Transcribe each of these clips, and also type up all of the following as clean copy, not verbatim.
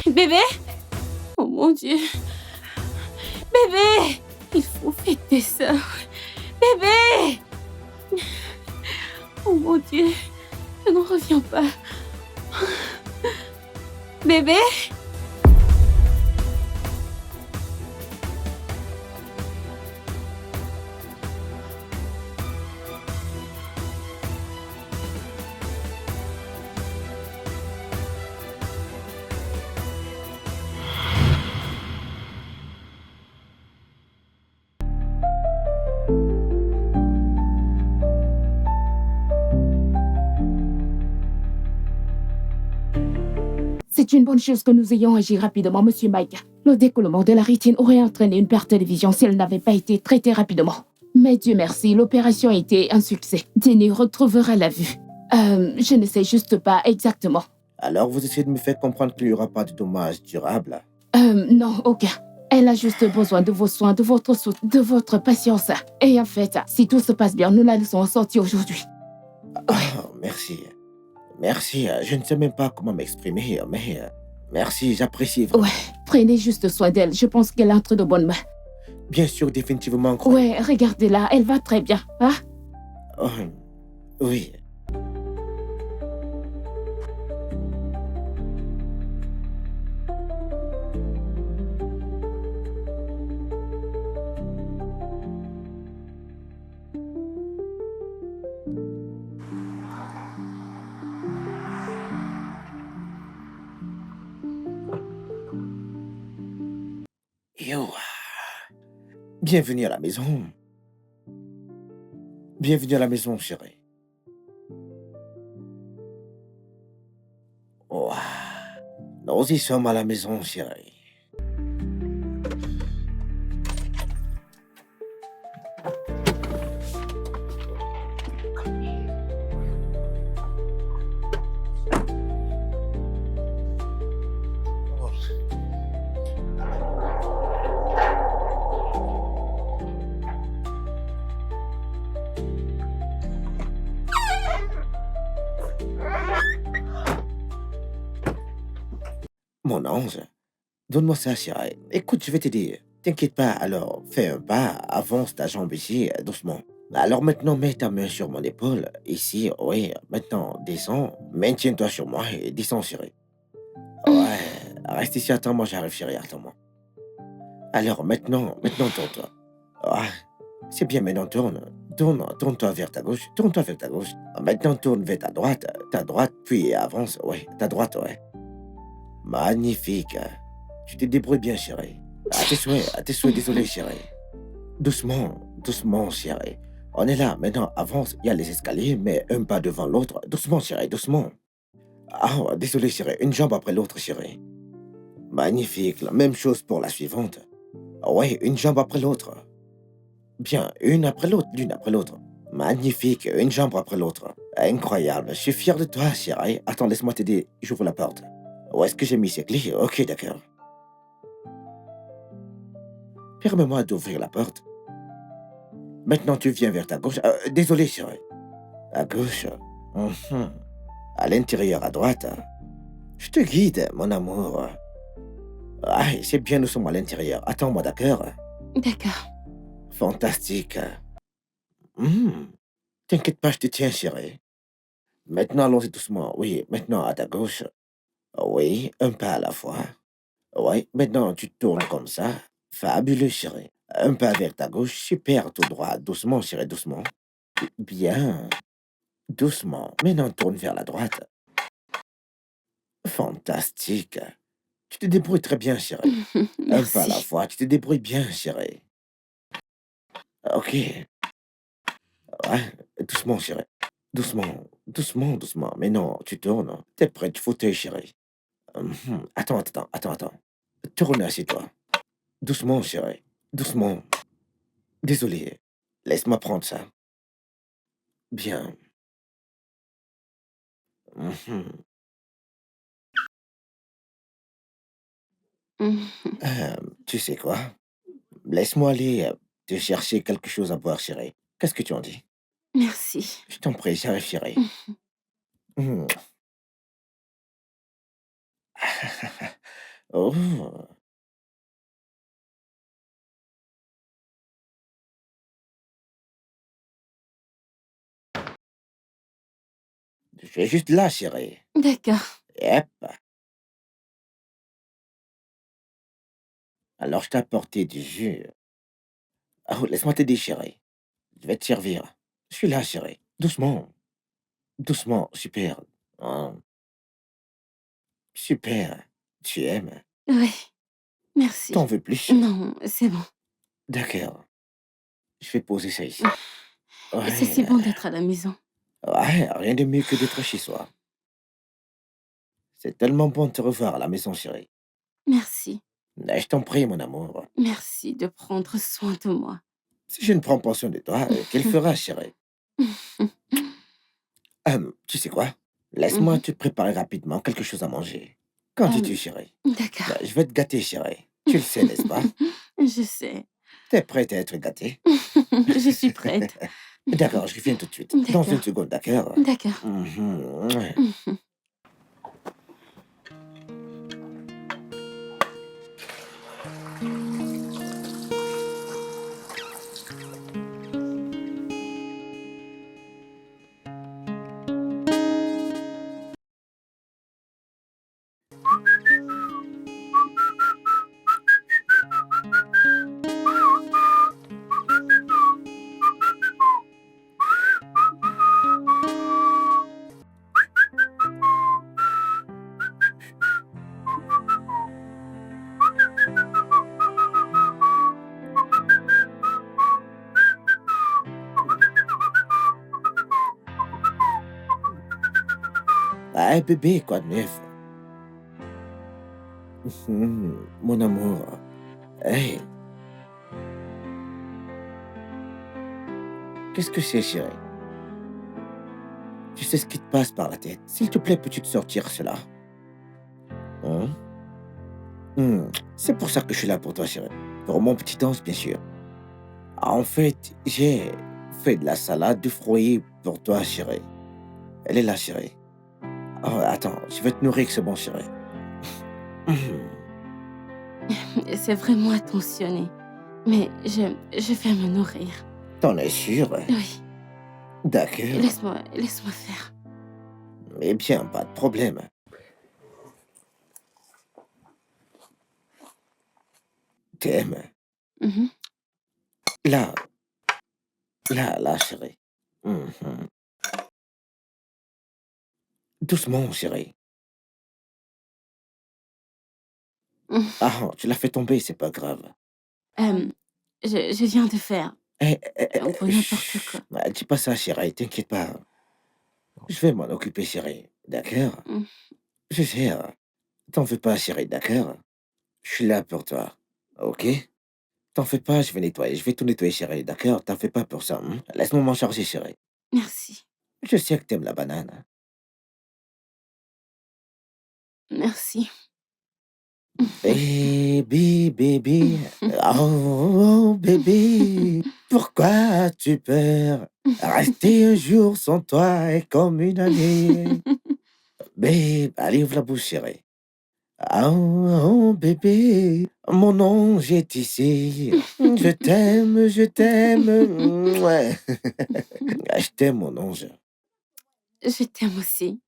Bébé? Oh mon Dieu. Bébé! Il faut fêter ça. Bébé! Oh mon Dieu. Je n'en reviens pas. Bébé? C'est une bonne chose que nous ayons agi rapidement, Monsieur Mike. Le décollement de la rétine aurait entraîné une perte de vision si elle n'avait pas été traitée rapidement. Mais Dieu merci, l'opération a été un succès. Jenny retrouvera la vue. Je ne sais juste pas exactement. Alors vous essayez de me faire comprendre qu'il n'y aura pas de dommages durables? Non, aucun. Elle a juste besoin de vos soins, de votre soutien, de votre patience. Et en fait, si tout se passe bien, nous la laissons en sortie aujourd'hui. Oh, merci. Merci, je ne sais même pas comment m'exprimer, mais merci, j'apprécie vraiment. Ouais, prenez juste soin d'elle. Je pense qu'elle est entre de bonnes mains. Bien sûr, définitivement. Ouais, regardez-la, elle va très bien, hein? Oh, oui. Yo. Bienvenue à la maison. Bienvenue à la maison, chérie. Ouah. Nous y sommes à la maison, chérie. Mon ange, donne-moi ça, chérie. Écoute, je vais t'aider. T'inquiète pas, alors fais un pas, avance ta jambe ici, doucement. Alors maintenant, mets ta main sur mon épaule, ici, oui. Maintenant, descends, maintiens-toi sur moi et descends, chérie. Ouais, reste ici, attends-moi, j'arrive, chérie, attends-moi. Alors maintenant, tourne-toi. Ouais, c'est bien, maintenant tourne-toi vers ta gauche, tourne-toi vers ta gauche. Maintenant, tourne vers ta droite, puis avance, ouais, ta droite, ouais. Magnifique. Tu te débrouilles bien, chérie. À tes souhaits, désolé, chérie. Doucement, doucement, chérie. On est là, maintenant, avance, il y a les escaliers, mais un pas devant l'autre. Doucement, chérie, doucement. Ah, désolé, chérie, une jambe après l'autre, chérie. Magnifique, la même chose pour la suivante. Ouais, une jambe après l'autre. Bien, une après l'autre, l'une après l'autre. Magnifique, une jambe après l'autre. Incroyable, je suis fier de toi, chérie. Attends, laisse-moi t'aider, j'ouvre la porte. Où est-ce que j'ai mis ces clés? Ok, d'accord. Permets-moi d'ouvrir la porte. Maintenant, tu viens vers ta gauche. Désolé, chérie. À gauche. Mhm. À l'intérieur, à droite. Je te guide, mon amour. Ah, c'est bien, nous sommes à l'intérieur. Attends-moi, d'accord? D'accord. Fantastique. T'inquiète pas, je te tiens, chérie. Maintenant, allons-y doucement. Oui, maintenant, à ta gauche. Oui, un pas à la fois. Oui, maintenant, tu tournes comme ça. Fabuleux, chérie. Un pas vers ta gauche, super, tout droit. Doucement, chérie, doucement. Bien. Doucement. Maintenant, tourne vers la droite. Fantastique. Tu te débrouilles très bien, chérie. Un pas à la Merci. fois, tu te débrouilles bien, chérie. Ok. Ouais, doucement, chérie. Doucement, doucement, doucement. Mais non, tu tournes. T'es près du fauteuil, chérie. Attends. Tourne, assieds-toi. Doucement, chérie. Doucement. Désolé. Laisse-moi prendre ça. Bien. Mhm. Tu sais quoi? Laisse-moi aller te chercher quelque chose à boire, chérie. Qu'est-ce que tu en dis? Merci. Je t'en prie, j'arrive, chérie. Mhm. Oh, je suis juste là, chérie. D'accord. Yep. Alors, je t'ai apporté du jus. Oh, laisse-moi t'aider, chérie. Je vais te servir. Je suis là, chérie. Doucement. Doucement. Super. Oh, super. Tu aimes. Oui, merci. T'en veux plus? Non, c'est bon. D'accord. Je vais poser ça ici. C'est Ouais. si bon d'être à la maison. Ouais, rien de mieux que d'être chez soi. C'est tellement bon de te revoir à la maison, chérie. Merci. Je t'en prie, mon amour. Merci de prendre soin de moi. Si je ne prends pas soin de toi, quelle fera, chérie? Tu sais quoi? Laisse-moi Mhm. te préparer rapidement quelque chose à manger. Qu'en Euh, dis-tu, chérie? d'accord. Je vais te gâter, chérie. Tu le sais, n'est-ce pas? Je sais. T'es prête à être gâtée? Je suis prête. D'accord, je reviens tout de suite. Dans une D'accord. seconde, d'accord? D'accord. Mhm, ouais. Mhm. Ah, bébé, quoi de neuf? Mon amour. Hey, qu'est-ce que c'est, chérie? Tu sais ce qui te passe par la tête. S'il te plaît, peux-tu te sortir cela? Hein? C'est pour ça que je suis là pour toi, chérie. Pour mon petit ange, bien sûr. Ah, en fait, j'ai fait de la salade de fruits pour toi, chérie. Elle est là, chérie. Oh, attends, je vais te nourrir avec ce bon, chérie. C'est vraiment attentionné. Mais je vais me nourrir. T'en es sûr? Oui. D'accord. Laisse-moi faire. Eh bien, pas de problème. T'aimes? Mhm. Là, là, chérie. Mhm. Doucement, chérie. Ah, tu l'as fait tomber, c'est pas grave. Euh, je viens de faire un peu n'importe quoi. Chut. Dis pas ça, chérie, t'inquiète pas. Je vais m'en occuper, chérie. D'accord? Mm. Je gère. T'en fais pas, chérie, d'accord? Je suis là pour toi. Ok? T'en fais pas, je vais nettoyer. Je vais tout nettoyer, chérie, d'accord? T'en fais pas pour ça. Laisse-moi m'en charger, chérie. Merci. Je sais que t'aimes la banane. Merci. Baby, baby. Oh, baby. Pourquoi tu peurs? Rester un jour sans toi est comme une année. Babe, allez, ouvre la bouche, chérie. Oh, bébé, mon ange est ici. Je t'aime. Ouais. Je t'aime, mon ange. Je t'aime aussi.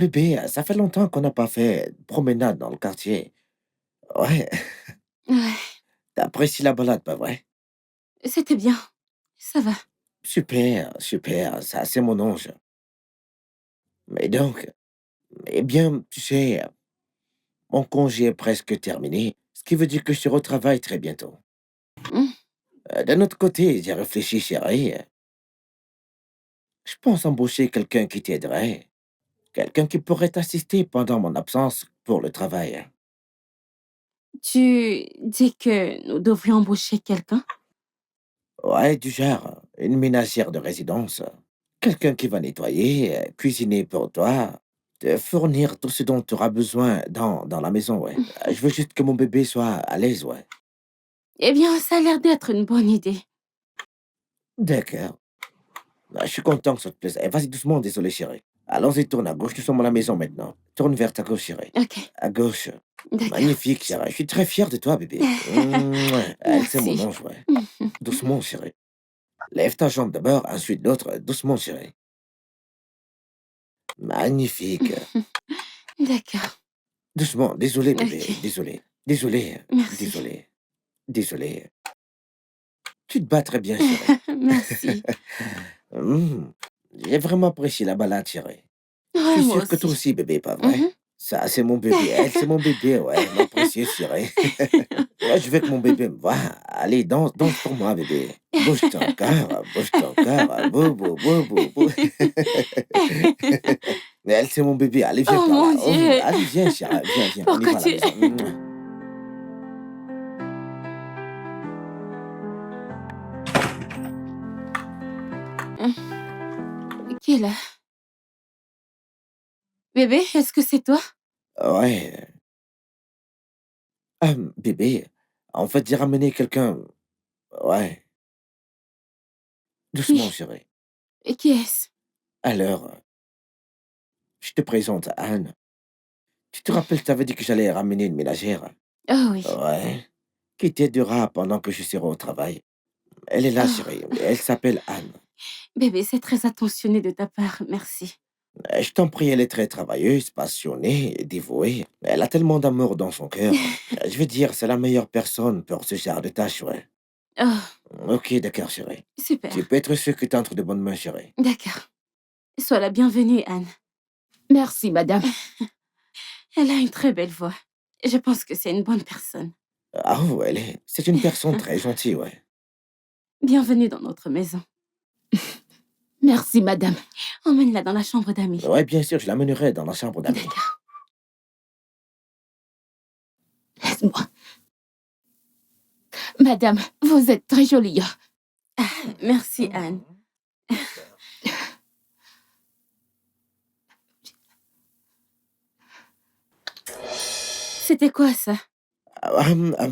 Bébé, ça fait longtemps qu'on n'a pas fait de promenade dans le quartier. Ouais, Ouais, t'apprécies la balade, pas vrai? c'était bien. Ça va. Super, super, ça c'est mon ange. Mais donc, eh bien, tu sais, mon congé est presque terminé, ce qui veut dire que je retravaille très bientôt. Mmh. D'un autre côté, j'ai réfléchi, chérie. Je pense embaucher quelqu'un qui t'aiderait, quelqu'un qui pourrait t'assister pendant mon absence pour le travail. Tu dis que nous devrions embaucher quelqu'un? Ouais, du genre, une ménagère de résidence. Quelqu'un qui va nettoyer, cuisiner pour toi, te fournir tout ce dont tu auras besoin dans la maison, ouais. Je veux juste que mon bébé soit à l'aise, ouais. Eh bien, ça a l'air d'être une bonne idée. D'accord. Je suis content que ça te plaise. Eh, vas-y doucement, désolé, chérie. Allons-y, tourne à gauche, nous sommes à la maison maintenant. Tourne vers ta gauche, chérie. OK, À gauche. d'accord. Magnifique, chérie. Je suis très fier de toi, bébé. Mouah. Elle, c'est mon Merci. ange, ouais. Doucement, chérie. Lève ta jambe d'abord, ensuite l'autre. Doucement, chérie. Magnifique. D'accord. Doucement. Désolé, bébé. OK. Désolé. Désolé. Merci. Désolé. Désolé. Tu te bats très bien, chérie. Merci. Hum. J'ai vraiment apprécié la balade, chérie. Je Ouais, suis moi sûr que toi aussi. aussi, bébé, pas Mmh. vrai? Ça, c'est mon bébé. Elle, c'est mon bébé, ouais. Ma précieuse chérie. Ouais, je veux que mon bébé me voie. Allez, danse, danse pour moi, bébé. Bouge ton corps, bouge ton corps. Bou, bou, bou, bou, bou. Elle, c'est mon bébé. Allez, viens Oh par mon là. Oh, Dieu! allez, viens, chérie. Viens, viens. On y Pourquoi va à la tu... maison. Mouah. Qui est là? Bébé, est-ce que c'est toi? Ouais. Bébé, en fait, j'ai ramené quelqu'un. Ouais. Doucement, Oui. chérie. Et qui est-ce? Alors, je te présente Anne. Tu te rappelles, je t'avais dit que j'allais ramener une ménagère? Oh oui. Ouais. Qui t'aidera pendant que je serai au travail. Elle est là, chérie. Oh, Elle s'appelle Anne. bébé, c'est très attentionné de ta part. Merci. Je t'en prie, elle est très travailleuse, passionnée, dévouée. Elle a tellement d'amour dans son cœur. Je veux dire, c'est la meilleure personne pour ce genre de tâche, ouais. Oh, Ok, d'accord, chérie. super. Tu peux être sûr que t'es entre de bonnes mains, chérie. D'accord. Sois la bienvenue, Anne. Merci, madame. Elle a une très belle voix. Je pense que c'est une bonne personne. Ah, ouais, c'est une personne très gentille, ouais. Bienvenue dans notre maison. Merci, madame. Emmène-la dans la chambre d'amis. Ouais, bien sûr, je l'amènerai dans la chambre d'amis. D'accord. Laisse-moi. Madame, vous êtes très jolie. Merci, Anne. C'était quoi ça?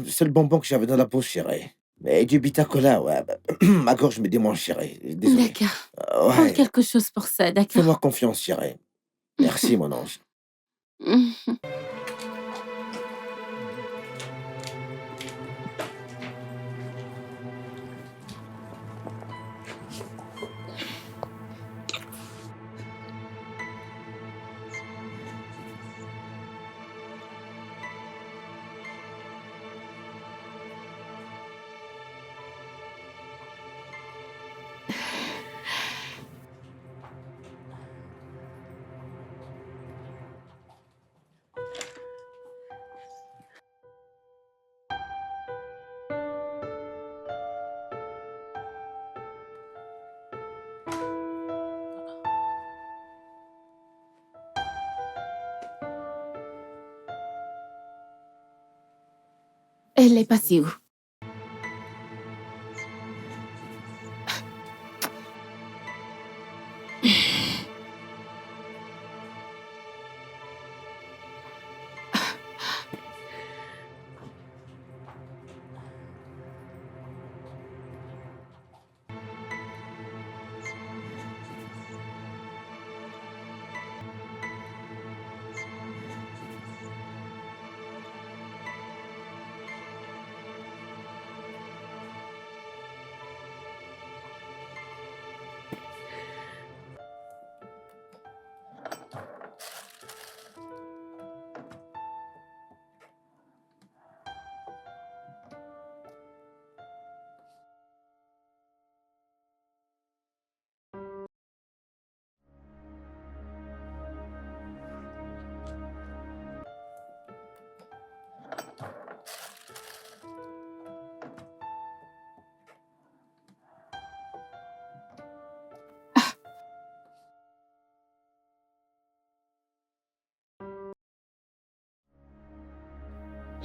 C'est le bonbon que j'avais dans la bouche, chérie. Mais du Bitacola, ouais. Ma gorge me démange, chérie. Désolé. D'accord. Prends Ouais. quelque chose pour ça, Fais-moi d'accord? confiance, chérie. Merci, mon ange. Elle est passée où?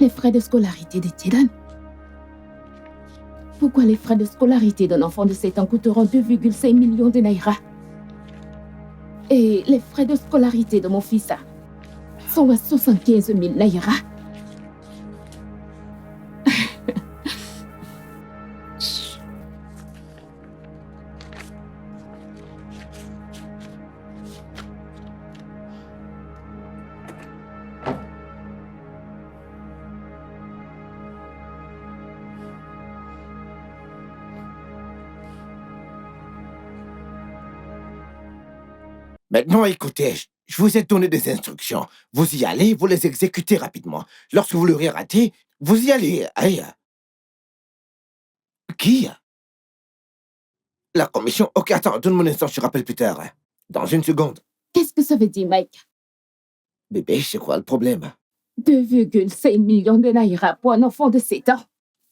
Les frais de scolarité de Jaden. Pourquoi les frais de scolarité d'un enfant de 7 ans coûteront 2,5 millions de naira? Et les frais de scolarité de mon fils sont à 75 000 naira. Maintenant, écoutez, je vous ai donné des instructions. Vous y allez, vous les exécutez rapidement. Lorsque vous l'aurez raté, vous y allez. Aïe. Qui? La commission? Ok, attends, donne-moi un instant, je te rappelle plus tard. Dans une seconde. Qu'est-ce que ça veut dire, Mike? Bébé, c'est quoi le problème? 2,5 millions de naira pour un enfant de 7 ans.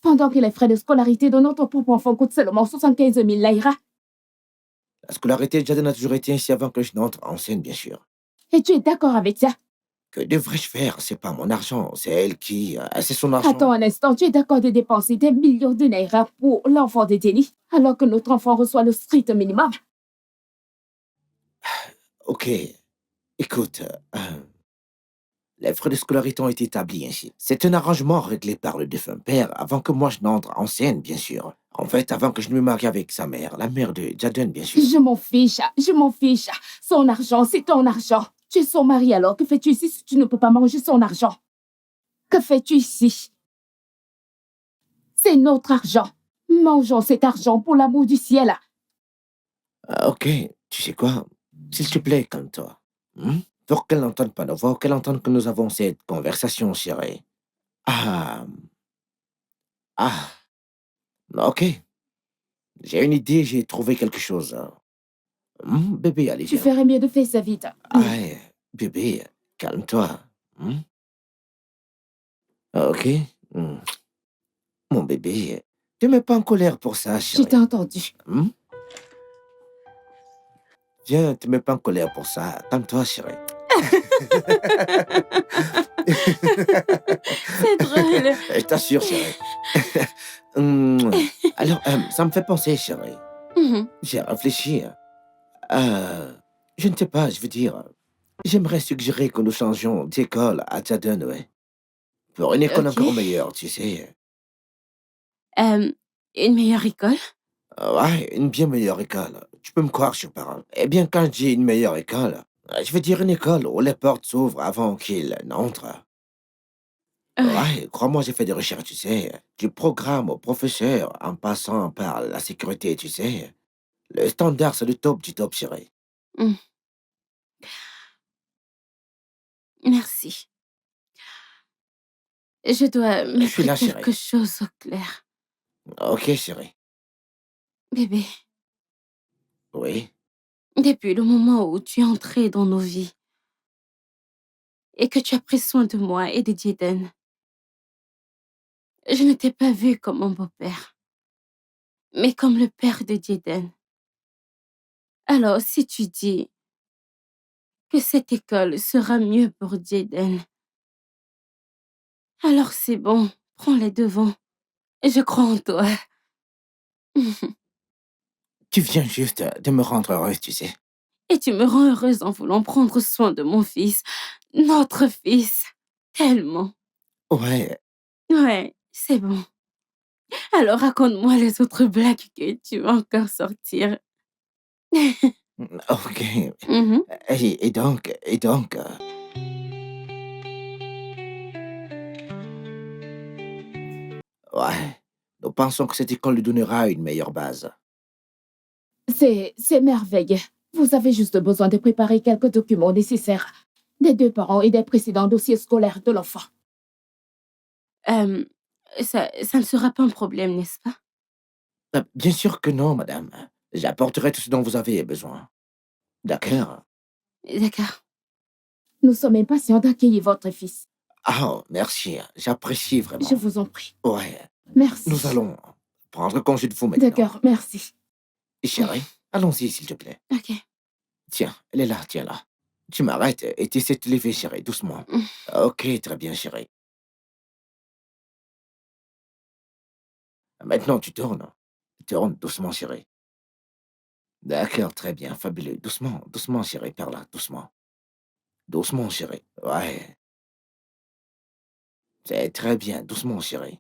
Pendant que les frais de scolarité de notre propre enfant coûtent seulement 75 000 naira. La scolarité de Jaden a toujours été ainsi avant que je n'entre en scène, bien sûr. Et tu es d'accord avec ça? Que devrais-je faire? C'est pas mon argent, c'est elle qui... c'est son argent. Attends un instant, tu es d'accord de dépenser des millions de naira pour l'enfant de Jenny, alors que notre enfant reçoit le strict minimum? Ok, écoute, les frais de scolarité ont été établis ainsi. C'est un arrangement réglé par le défunt père avant que moi je n'entre en scène, bien sûr. En fait, avant que je ne me marie avec sa mère, la mère de Jaden, bien sûr. Je m'en fiche, je m'en fiche. Son argent, c'est ton argent. Tu es son mari, alors que fais-tu ici si tu ne peux pas manger son argent? Que fais-tu ici? C'est notre argent. Mangeons cet argent pour l'amour du ciel. Ok, tu sais quoi? S'il te plaît, calme-toi. Pour qu'elle n'entende pas nos voix, qu'elle entende que nous avons cette conversation, chérie. Ah, ah, ok. J'ai une idée, j'ai trouvé quelque chose. Bébé, allez, Tu viens. ferais mieux de faire ça vite. Ah, bébé, calme-toi. Ok. Hmm. Mon bébé, te mets pas en colère pour ça, Je chérie. t'ai entendu. Viens, te mets pas en colère pour ça. Calme-toi, chérie. C'est drôle. Je t'assure, chérie. Alors, ça me fait penser, chérie. Mhm. J'ai réfléchi. Je ne sais pas, je veux dire, j'aimerais suggérer que nous changions d'école à Jaden, ouais. Pour une école Ok. encore meilleure, tu sais. Une meilleure école? Ouais, une bien meilleure école. Tu peux me croire sur parole. Eh bien, quand je dis une meilleure école, je veux dire une école où les portes s'ouvrent avant qu'il n'entre. Ouais. Ouais, crois-moi, j'ai fait des recherches, tu sais. Du programme au professeur, en passant par la sécurité, tu sais. Le standard, c'est le top du top, chérie. Mm. Merci. Je dois Je suis là, mettre quelque chérie. chose au clair. Ok, chérie. Bébé, Oui. depuis le moment où tu es entré dans nos vies et que tu as pris soin de moi et de Jaden, je ne t'ai pas vu comme mon beau-père, mais comme le père de Jaden. Alors, si tu dis que cette école sera mieux pour Jaden, alors c'est bon, prends les devants. Je crois en toi. Tu viens juste de me rendre heureuse, tu sais. Et tu me rends heureuse en voulant prendre soin de mon fils, notre fils. Tellement. Ouais, Ouais, c'est bon. Alors raconte-moi les autres blagues que tu vas encore sortir. ok. Mhm. Et donc, ouais, nous pensons que cette école lui donnera une meilleure base. C'est merveilleux. Vous avez juste besoin de préparer quelques documents nécessaires des deux parents et des précédents dossiers scolaires de l'enfant. Euh, ça ne sera pas un problème, n'est-ce pas? Bien sûr que non, madame. J'apporterai tout ce dont vous avez besoin. D'accord? D'accord. Nous sommes impatients d'accueillir votre fils. Ah, merci. J'apprécie Je vraiment. vous en prie. Ouais, Merci. nous allons prendre congé de vous maintenant. D'accord, merci. Chérie, allons-y, s'il te plaît. Ok. Tiens, elle est là, tiens-là. Tu m'arrêtes et tu essaies de te lever, chérie, doucement. Ok, très bien, chérie. Maintenant, tu tournes. Tourne doucement, chérie. D'accord, très bien, fabuleux. Doucement, doucement, chérie, par là, doucement. Doucement, chérie. Ouais, c'est très bien, doucement, chérie.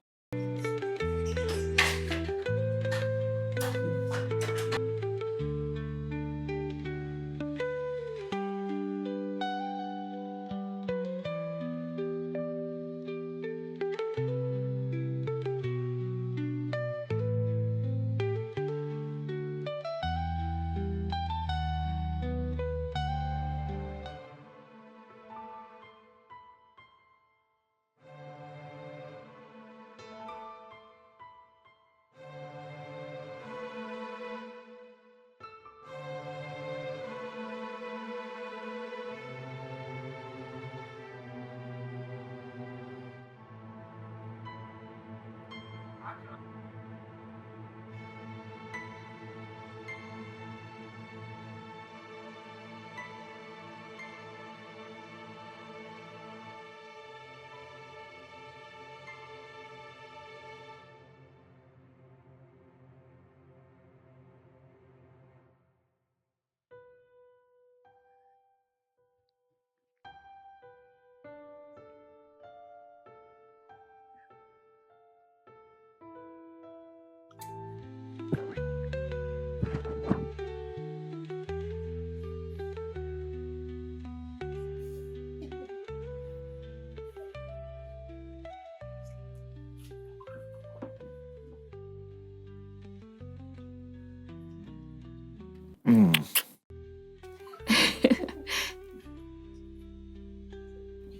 Hmm.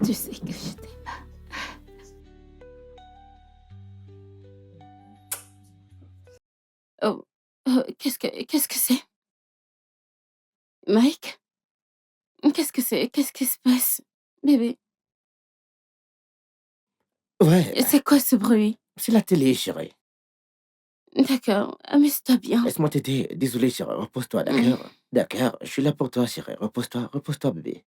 Tu sais que je t'aime. Oh, qu'est-ce que c'est? Mike? Qu'est-ce que c'est? Qu'est-ce qui se passe? Bébé, Ouais, c'est quoi ce bruit? c'est la télé, chérie. D'accord, amuse-toi bien. Laisse-moi t'aider. Désolé, chérie, repose-toi, Mmh. d'accord? D'accord, je suis là pour toi, chérie. Repose-toi, repose-toi, bébé.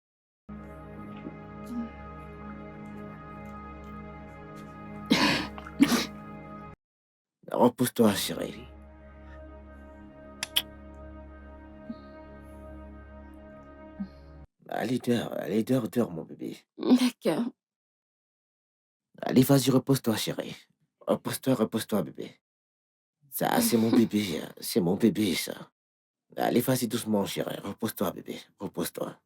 Repose-toi, chérie. Allez, dors, dors, mon bébé. D'accord. Allez, vas-y, repose-toi, chérie. Repose-toi, repose-toi, bébé. Ça, c'est mon bébé, hein. C'est mon bébé, ça. Allez, vas-y doucement, chérie. Repose-toi, bébé. Repose-toi.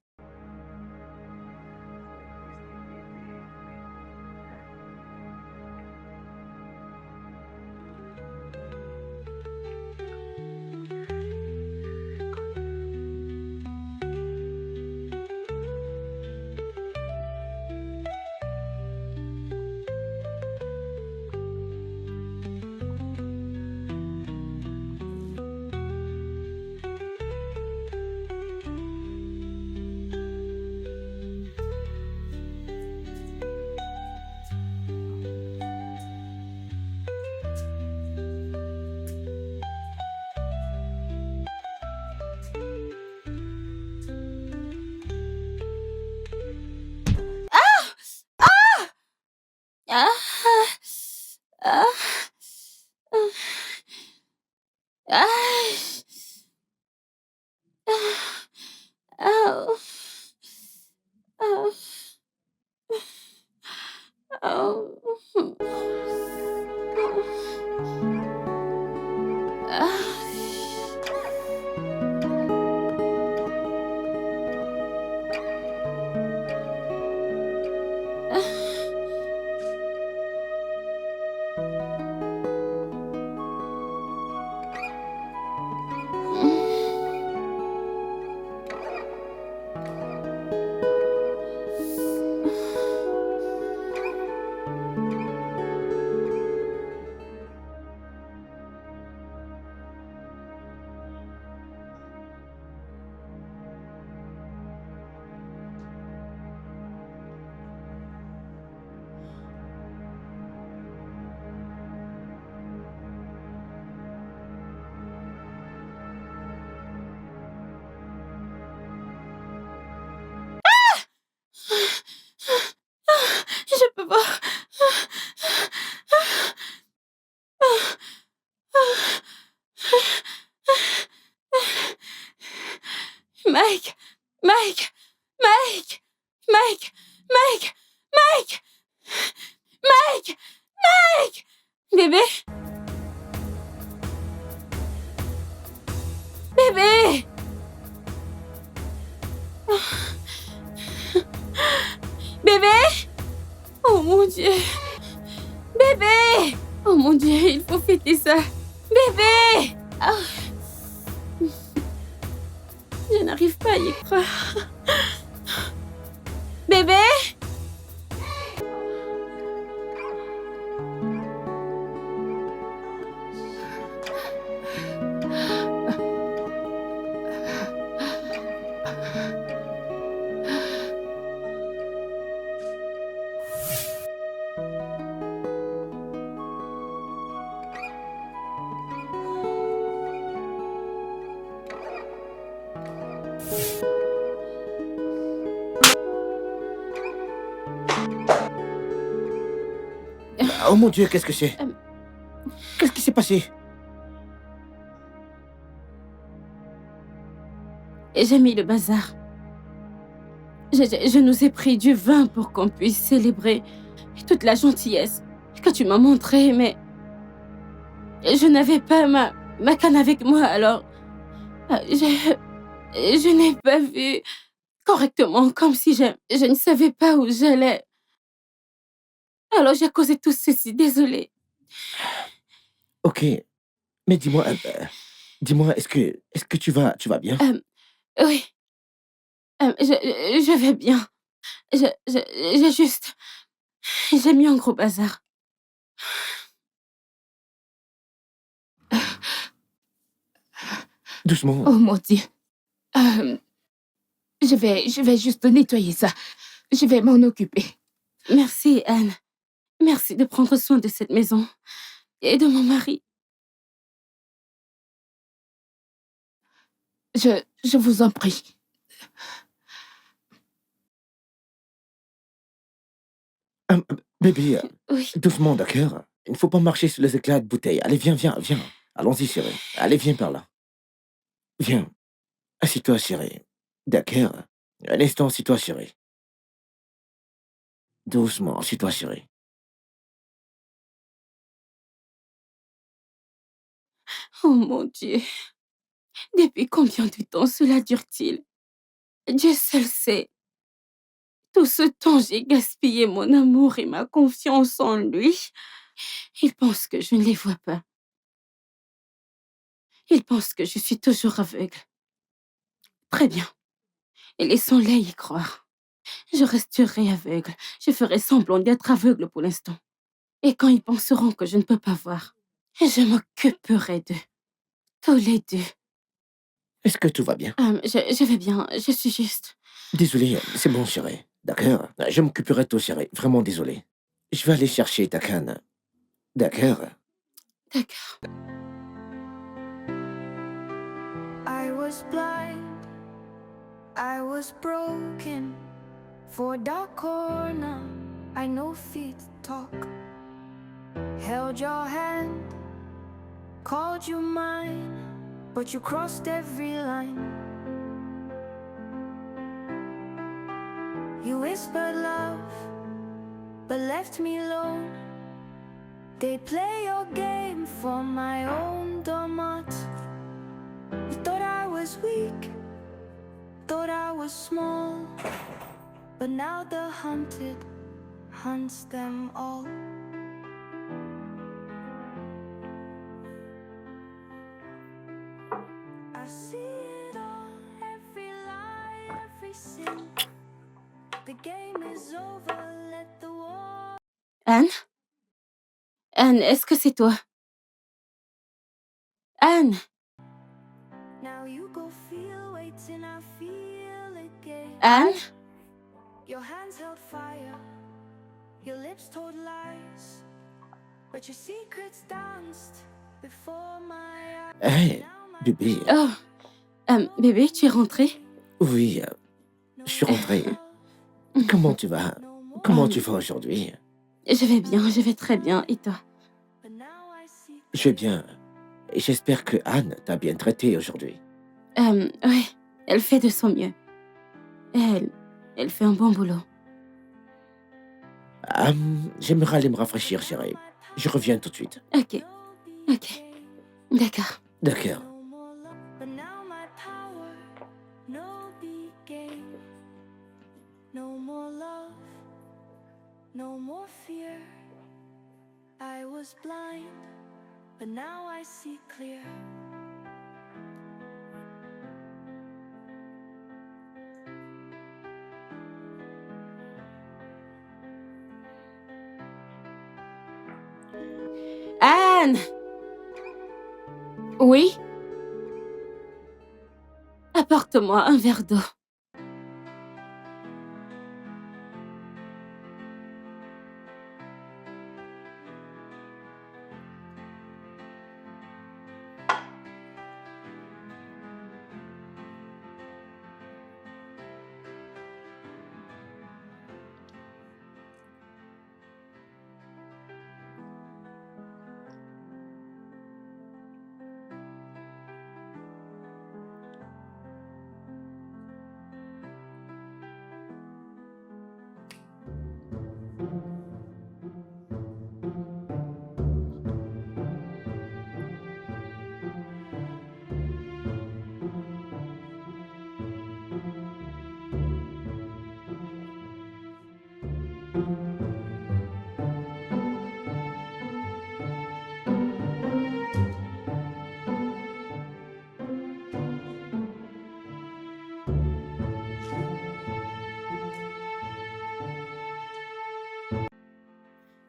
Mike! Mike! Mike! Mike! Mike! Mike! Mike! Mike! Bébé! Bébé! Bébé! Oh mon Dieu! Bébé! Oh mon Dieu, il faut fêter ça! Bébé! Ah. Je n'arrive pas à y croire. Bébé? Oh mon Dieu, qu'est-ce que c'est? Qu'est-ce qui s'est passé? J'ai mis le bazar. Je nous ai pris du vin pour qu'on puisse célébrer toute la gentillesse que tu m'as montrée, mais je n'avais pas ma canne avec moi, alors je n'ai pas vu correctement, comme si je ne savais pas où j'allais. Alors j'ai causé tout ceci, désolée. Ok, mais dis-moi, est-ce que tu vas bien? Oui, je vais bien. J'ai juste... J'ai mis un gros bazar. Doucement. Oh mon Dieu. Je vais juste nettoyer ça. Je vais m'en occuper. Merci, Anne. Merci de prendre soin de cette maison et de mon mari. Je vous en prie. Bébé, Oui. doucement, d'accord? Il ne faut pas marcher sur les éclats de bouteille. Allez, viens. Allons-y, chérie. Allez, viens par là. Viens. Assis-toi, chérie. D'accord? Un instant, assis-toi, chérie. Doucement, assis-toi, chérie. Oh mon Dieu. Depuis combien de temps cela dure-t-il? Dieu seul sait. Tout ce temps, j'ai gaspillé mon amour et ma confiance en lui. Il pense que je ne les vois pas. Il pense que je suis toujours aveugle. Très bien. Et laissons-les y croire. Je resterai aveugle. Je ferai semblant d'être aveugle pour l'instant. Et quand ils penseront que je ne peux pas voir, je m'occuperai d'eux. Tous les deux. Est-ce que tout va bien? Je vais bien. Je suis juste... Désolé, c'est bon, chérie. D'accord? Je m'occuperai de toi, chérie. Vraiment désolé. Je vais aller chercher ta canne. D'accord? D'accord. I was blind, I was broken. For a dark corner, I know feet talk. Held your hand, called you mine, but you crossed every line. You whispered love, but left me alone. They play your game for my own domot. You thought I was weak, thought I was small, but now the hunted hunts them all. I see it all, every lie, every sin. The game is over, let the war. Anne? Anne, est-ce que c'est toi? Anne? Now you go feel, waiting, I feel again. Anne? Your hands held fire, your lips told lies, but your secrets danced before my eyes. Hé, bébé. Oh, bébé, tu es rentré? Oui, je suis rentré. Comment tu vas? Comment tu vas aujourd'hui? Je vais bien, je vais très bien. Et toi? Je vais bien. Et j'espère que Anne t'a bien traité aujourd'hui. Oui. Elle fait de son mieux. Elle fait un bon boulot. J'aimerais aller me rafraîchir, chérie. Je reviens tout de suite. Ok. D'accord. D'accord. No more love, but now my power, no big game. No more love, no more fear. I was blind, but now I see clear. Anne! Oui? Apporte-moi un verre d'eau.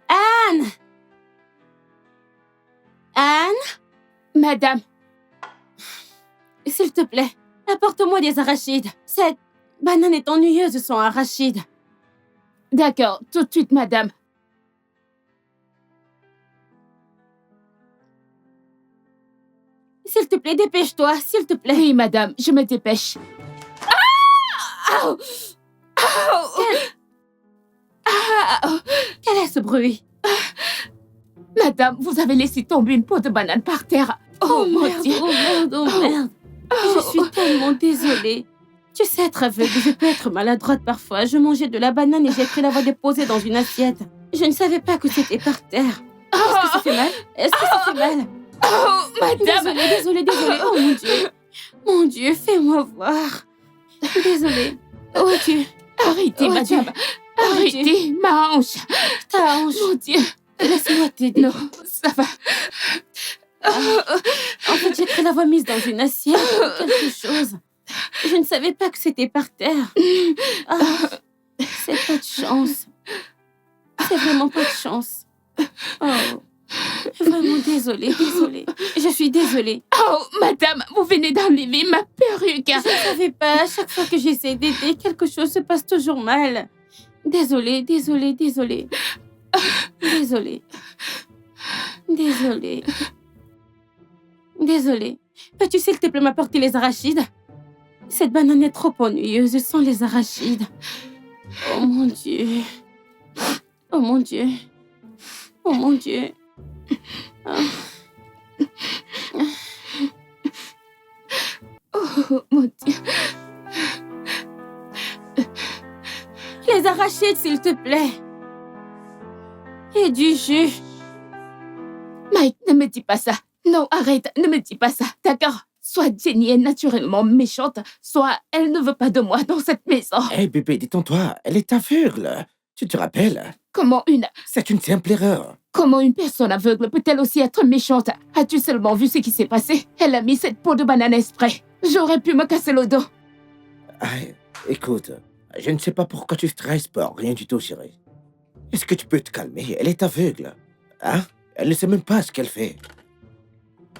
Anne! Anne? Madame, S'il te plaît, apporte-moi des arachides. Cette banane est ennuyeuse sans arachides. d'accord, tout de suite, madame. S'il te plaît, dépêche-toi, s'il te plaît. Oui, madame, je me dépêche. Quel est ce bruit? Madame, vous avez laissé tomber une peau de banane par terre. Oh, mon merde, Dieu. oh merde, oh merde. Je suis tellement désolée. Tu sais être aveugle, je peux être maladroite parfois. Je mangeais de la banane et j'ai cru l'avoir déposée dans une assiette. Je ne savais pas que c'était par terre. Est-ce que ça fait mal? Est-ce que ça fait mal? Oh, madame. Désolée. Oh mon Dieu. Mon Dieu, fais-moi voir. Désolée. Où es-tu? Arrêtez, Oh, madame. Dieu. Arrêtez, ma hanche. Ta hanche. Mon Dieu. Laisse-moi t'aider. Non, ça va. En fait, j'ai cru l'avoir mise dans une assiette ou quelque chose. Je ne savais pas que c'était par terre. Ah, c'est pas de chance. C'est vraiment pas de chance. Oh, vraiment désolée. Je suis désolée. Oh, madame, vous venez d'enlever ma perruque. Je ne savais pas. À chaque fois que j'essaie d'aider, quelque chose se passe toujours mal. Désolée. Peux-tu s'il te plaît m'apporter les arachides? Cette banane est trop ennuyeuse sans les arachides. Oh mon Dieu. Oh mon Dieu. Oh mon Dieu. Ah. Oh, mon Dieu. Les arachides, s'il te plaît. Et du jus. Mike, ne me dis pas ça. Non, arrête, ne me dis pas ça, d'accord? Soit Jenny est naturellement méchante, soit elle ne veut pas de moi dans cette maison. Hé, bébé, détends-toi. Elle est aveugle. Tu te rappelles? Comment C'est une simple erreur. une personne aveugle peut-elle aussi être méchante? As-tu seulement vu ce qui s'est passé? Elle a mis cette peau de banane exprès. J'aurais pu me casser le dos. Ah, écoute, je ne sais pas pourquoi tu stresses pour rien du tout, chérie. Est-ce que tu peux te calmer? Elle est aveugle. Hein? Elle ne sait même pas ce qu'elle fait.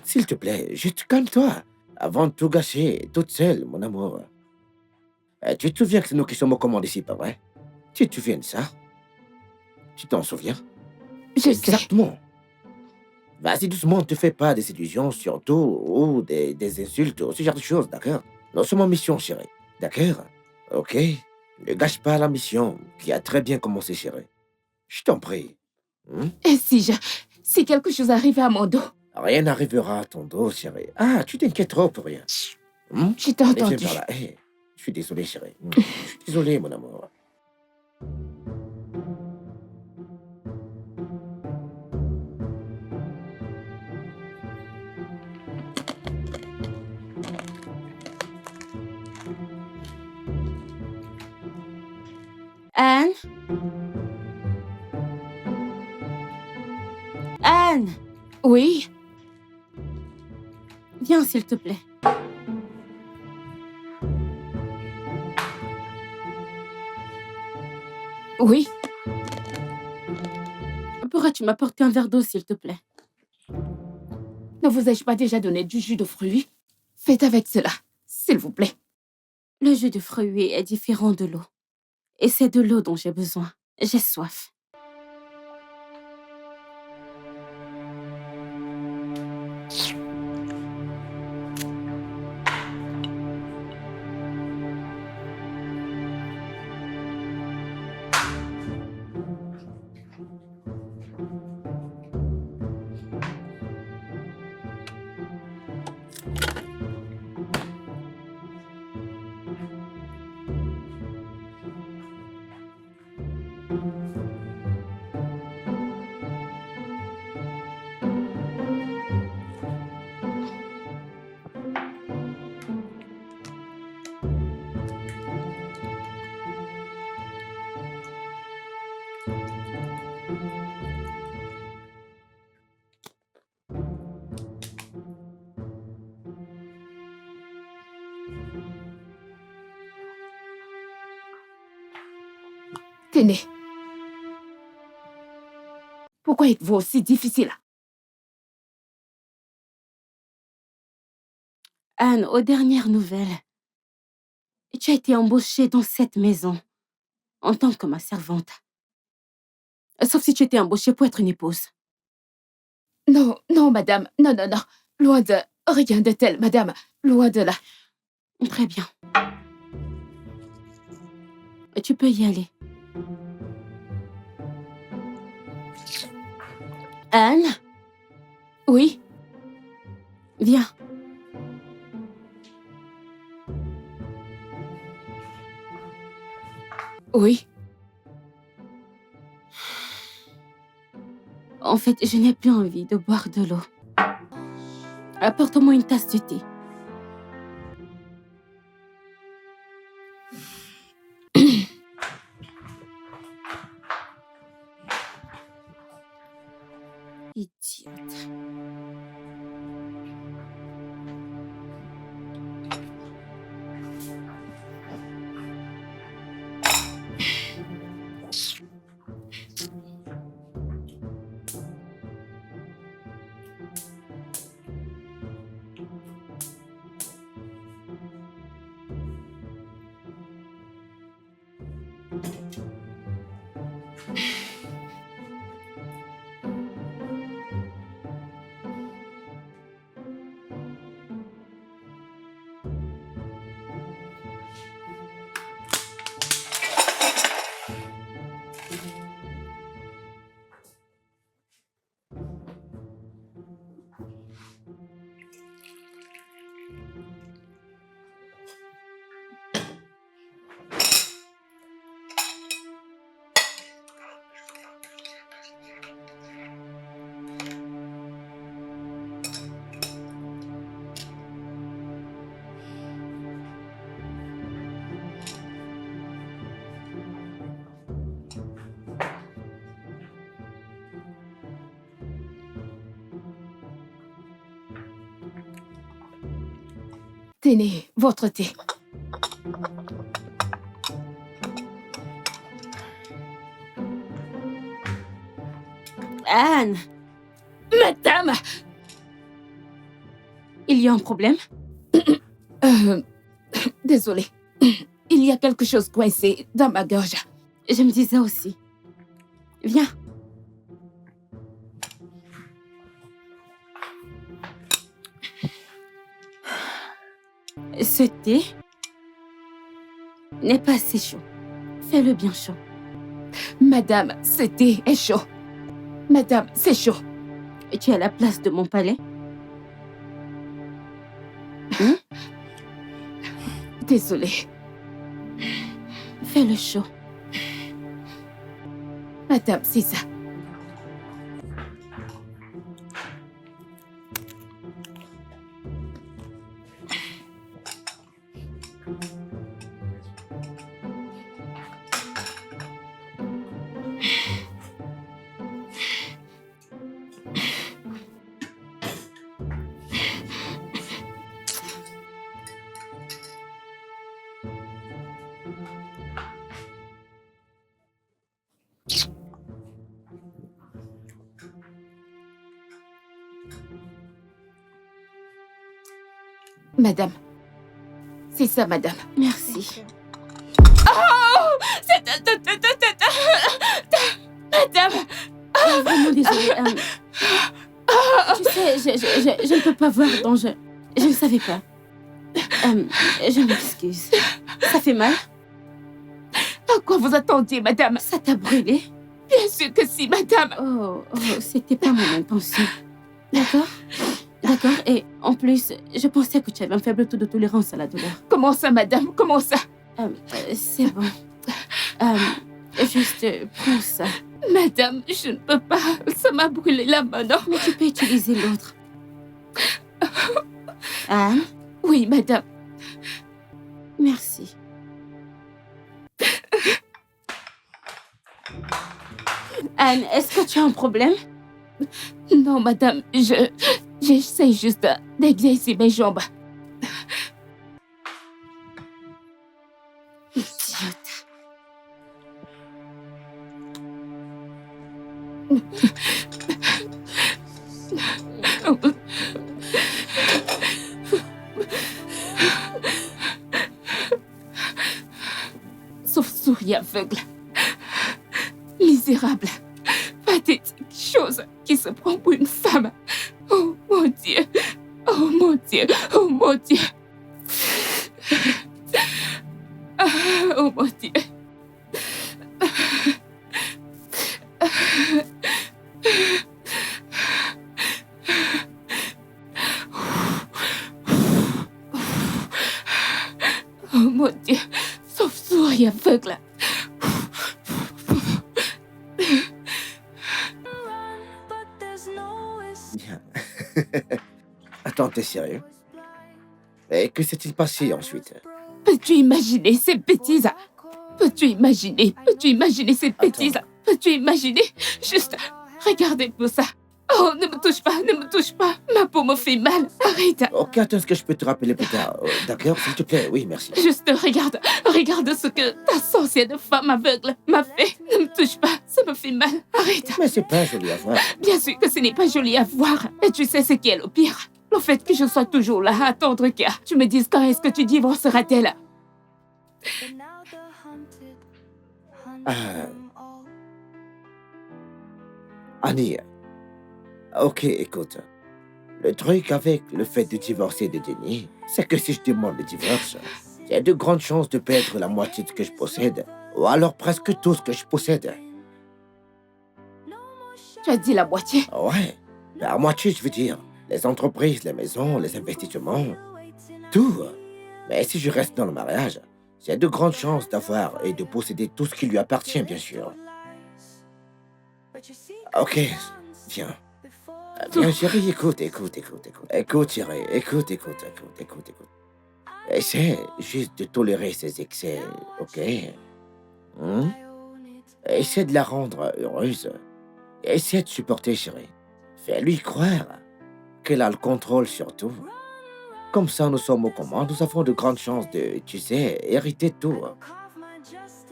S'il te plaît, juste calme-toi. Avant de tout gâcher, toute seule, mon amour. Tu te souviens que c'est nous qui sommes aux commandes ici, pas vrai? Tu te souviens de ça? Tu t'en souviens? Je sais. Exactement. Vas-y doucement, ne te fais pas des illusions, surtout, ou des insultes, ou ce genre de choses, d'accord? Nous sommes en mission, chérie. D'accord? Ok? Ne gâche pas la mission, qui a très bien commencé, chérie. Je t'en prie. Et si quelque chose arrivait à mon dos? Rien n'arrivera à ton dos, chérie. Ah, tu t'inquiètes trop pour rien. Je t'ai Allez, viens entendu. par là. Hé, je suis désolé, chérie. Je suis désolé, mon amour. Anne? Anne! Oui? Viens, s'il te plaît. Oui? Pourrais-tu m'apporter un verre d'eau, s'il te plaît? Ne vous ai-je pas déjà donné du jus de fruits? Faites avec cela, s'il vous plaît. Le jus de fruits est différent de l'eau. Et c'est de l'eau dont j'ai besoin. J'ai soif. Tenez. Pourquoi êtes-vous aussi difficile? Anne, aux dernières nouvelles, tu as été embauchée dans cette maison en tant que ma servante. Sauf si tu étais embauchée pour être une épouse. Non, non, madame. Non, non, non. Loin de... Rien de tel, madame. Loin de là. Très bien. Tu peux y aller. Anne, Oui? viens. Oui? En fait, je n'ai plus envie de boire de l'eau. Apporte-moi une tasse de thé. Idiote. Tenez, votre thé. Anne, Madame! il y a un problème? Désolée. Il y a quelque chose coincé dans ma gorge. Je me disais aussi. Viens. Ce thé n'est pas assez chaud. Fais-le bien chaud. Madame, ce thé est chaud. Madame, c'est chaud. Tu es à la place de mon palais? Désolée. Fais le show. Madame, c'est ça. Madame. C'est ça, madame. Merci. Madame. Vraiment désolée. Tu sais, je ne peux pas voir, donc je ne savais pas. Je m'excuse. Ça fait mal? À quoi vous attendiez, madame? Ça t'a brûlé? Bien sûr que si, madame. Oh, c'était pas mon intention. D'accord? D'accord. Et en plus, je pensais que tu avais un faible taux de tolérance à la douleur. Comment ça, madame? Comment ça? C'est bon. Juste, prends ça. Madame, je ne peux pas. Ça m'a brûlé la main, non? Mais tu peux utiliser l'autre. Anne? Oui, madame. Merci. Anne, est-ce que tu as un problème? Non, madame, j'essaie juste d'exercer mes jambes. Idiote. Sauve-souris aveugle. Misérable. Pathétique. Chose qui se prend pour une femme. Oh mon Dieu. Oh mon Dieu. Oh mon Dieu. Oh mon Dieu. Oh mon Dieu. Sauve-souris aveugle. Bien. Attends, t'es sérieux? Et que s'est-il passé ensuite? Peux-tu imaginer ces bêtises? Peux-tu imaginer? Peux-tu imaginer ces bêtises? Peux-tu imaginer? Juste, regardez-vous ça. Oh, ne me touche pas, ne me touche pas. Ma peau me fait mal. Arrête. Ok, attends, est-ce que je peux te rappeler plus tard? D'accord, s'il te plaît? Oui, merci. Juste regarde. Regarde ce que ta sorcière femme aveugle m'a fait. Ne me touche pas. Ça me fait mal. Arrête. Mais c'est pas joli à voir. Bien sûr que ce n'est pas joli à voir. Et tu sais ce qui est le pire? Le fait que je sois toujours là à attendre que tu me dises quand est-ce que tu divorceras-t-elle. Annie, ok, écoute. Le truc avec le fait de divorcer de Denis, c'est que si je demande le divorce, j'ai de grandes chances de perdre la moitié de ce que je possède, ou alors presque tout ce que je possède. Tu as dit la moitié. Ouais, la moitié, je veux dire. Les entreprises, les maisons, les investissements, tout. Mais si je reste dans le mariage, j'ai de grandes chances d'avoir et de posséder tout ce qui lui appartient, bien sûr. Ok, viens. Bien, chérie, écoute. Écoute, chérie, écoute. Essaie juste de tolérer ses excès, ok? Essaie de la rendre heureuse. Essaie de supporter, chérie. Fais-lui croire qu'elle a le contrôle sur tout. Comme ça, nous sommes au commande, nous avons de grandes chances de, tu sais, hériter de tout.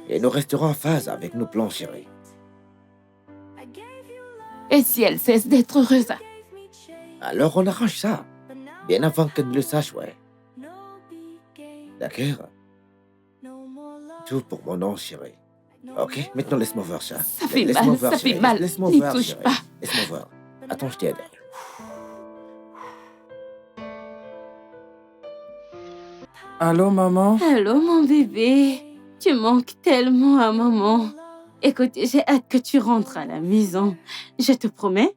Et nous resterons en phase avec nos plans, chérie. Et si elle cesse d'être heureuse? Alors on arrange ça. Bien avant qu'elle ne le sache, ouais. D'accord? Tout pour mon nom, chérie. Ok? Maintenant, laisse-moi voir ça. Ça fait Laisse-moi mal, voir, ça chérie. fait mal. Laisse-moi N'y voir, touche chérie. pas. Laisse-moi voir. Attends, je t'aide. Allô, maman? Allô, mon bébé. Tu manques tellement à maman. Écoute, j'ai hâte que tu rentres à la maison. Je te promets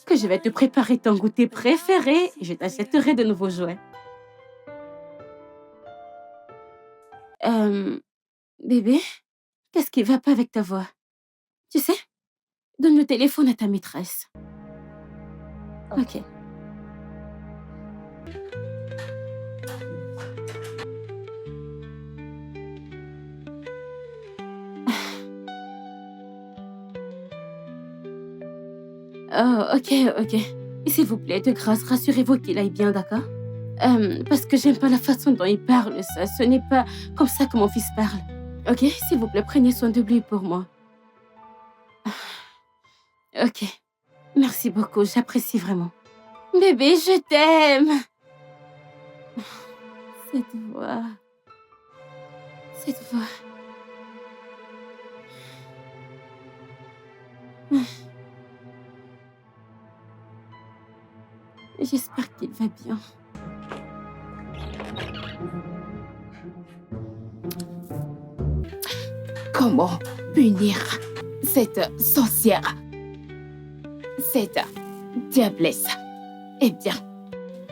que je vais te préparer ton goûter préféré et je t'achèterai de nouveaux jouets. Bébé, qu'est-ce qui va pas avec ta voix? Tu sais, donne le téléphone à ta maîtresse. Ok. Oh, ok. Et s'il vous plaît, de grâce, rassurez-vous qu'il aille bien, d'accord? Parce que j'aime pas la façon dont il parle, ça. Ce n'est pas comme ça que mon fils parle. Ok? S'il vous plaît, prenez soin de lui pour moi. Ok. Merci beaucoup, j'apprécie vraiment. Bébé, je t'aime. Cette voix. J'espère qu'il va bien. Comment punir cette sorcière? Cette diablesse? Eh bien,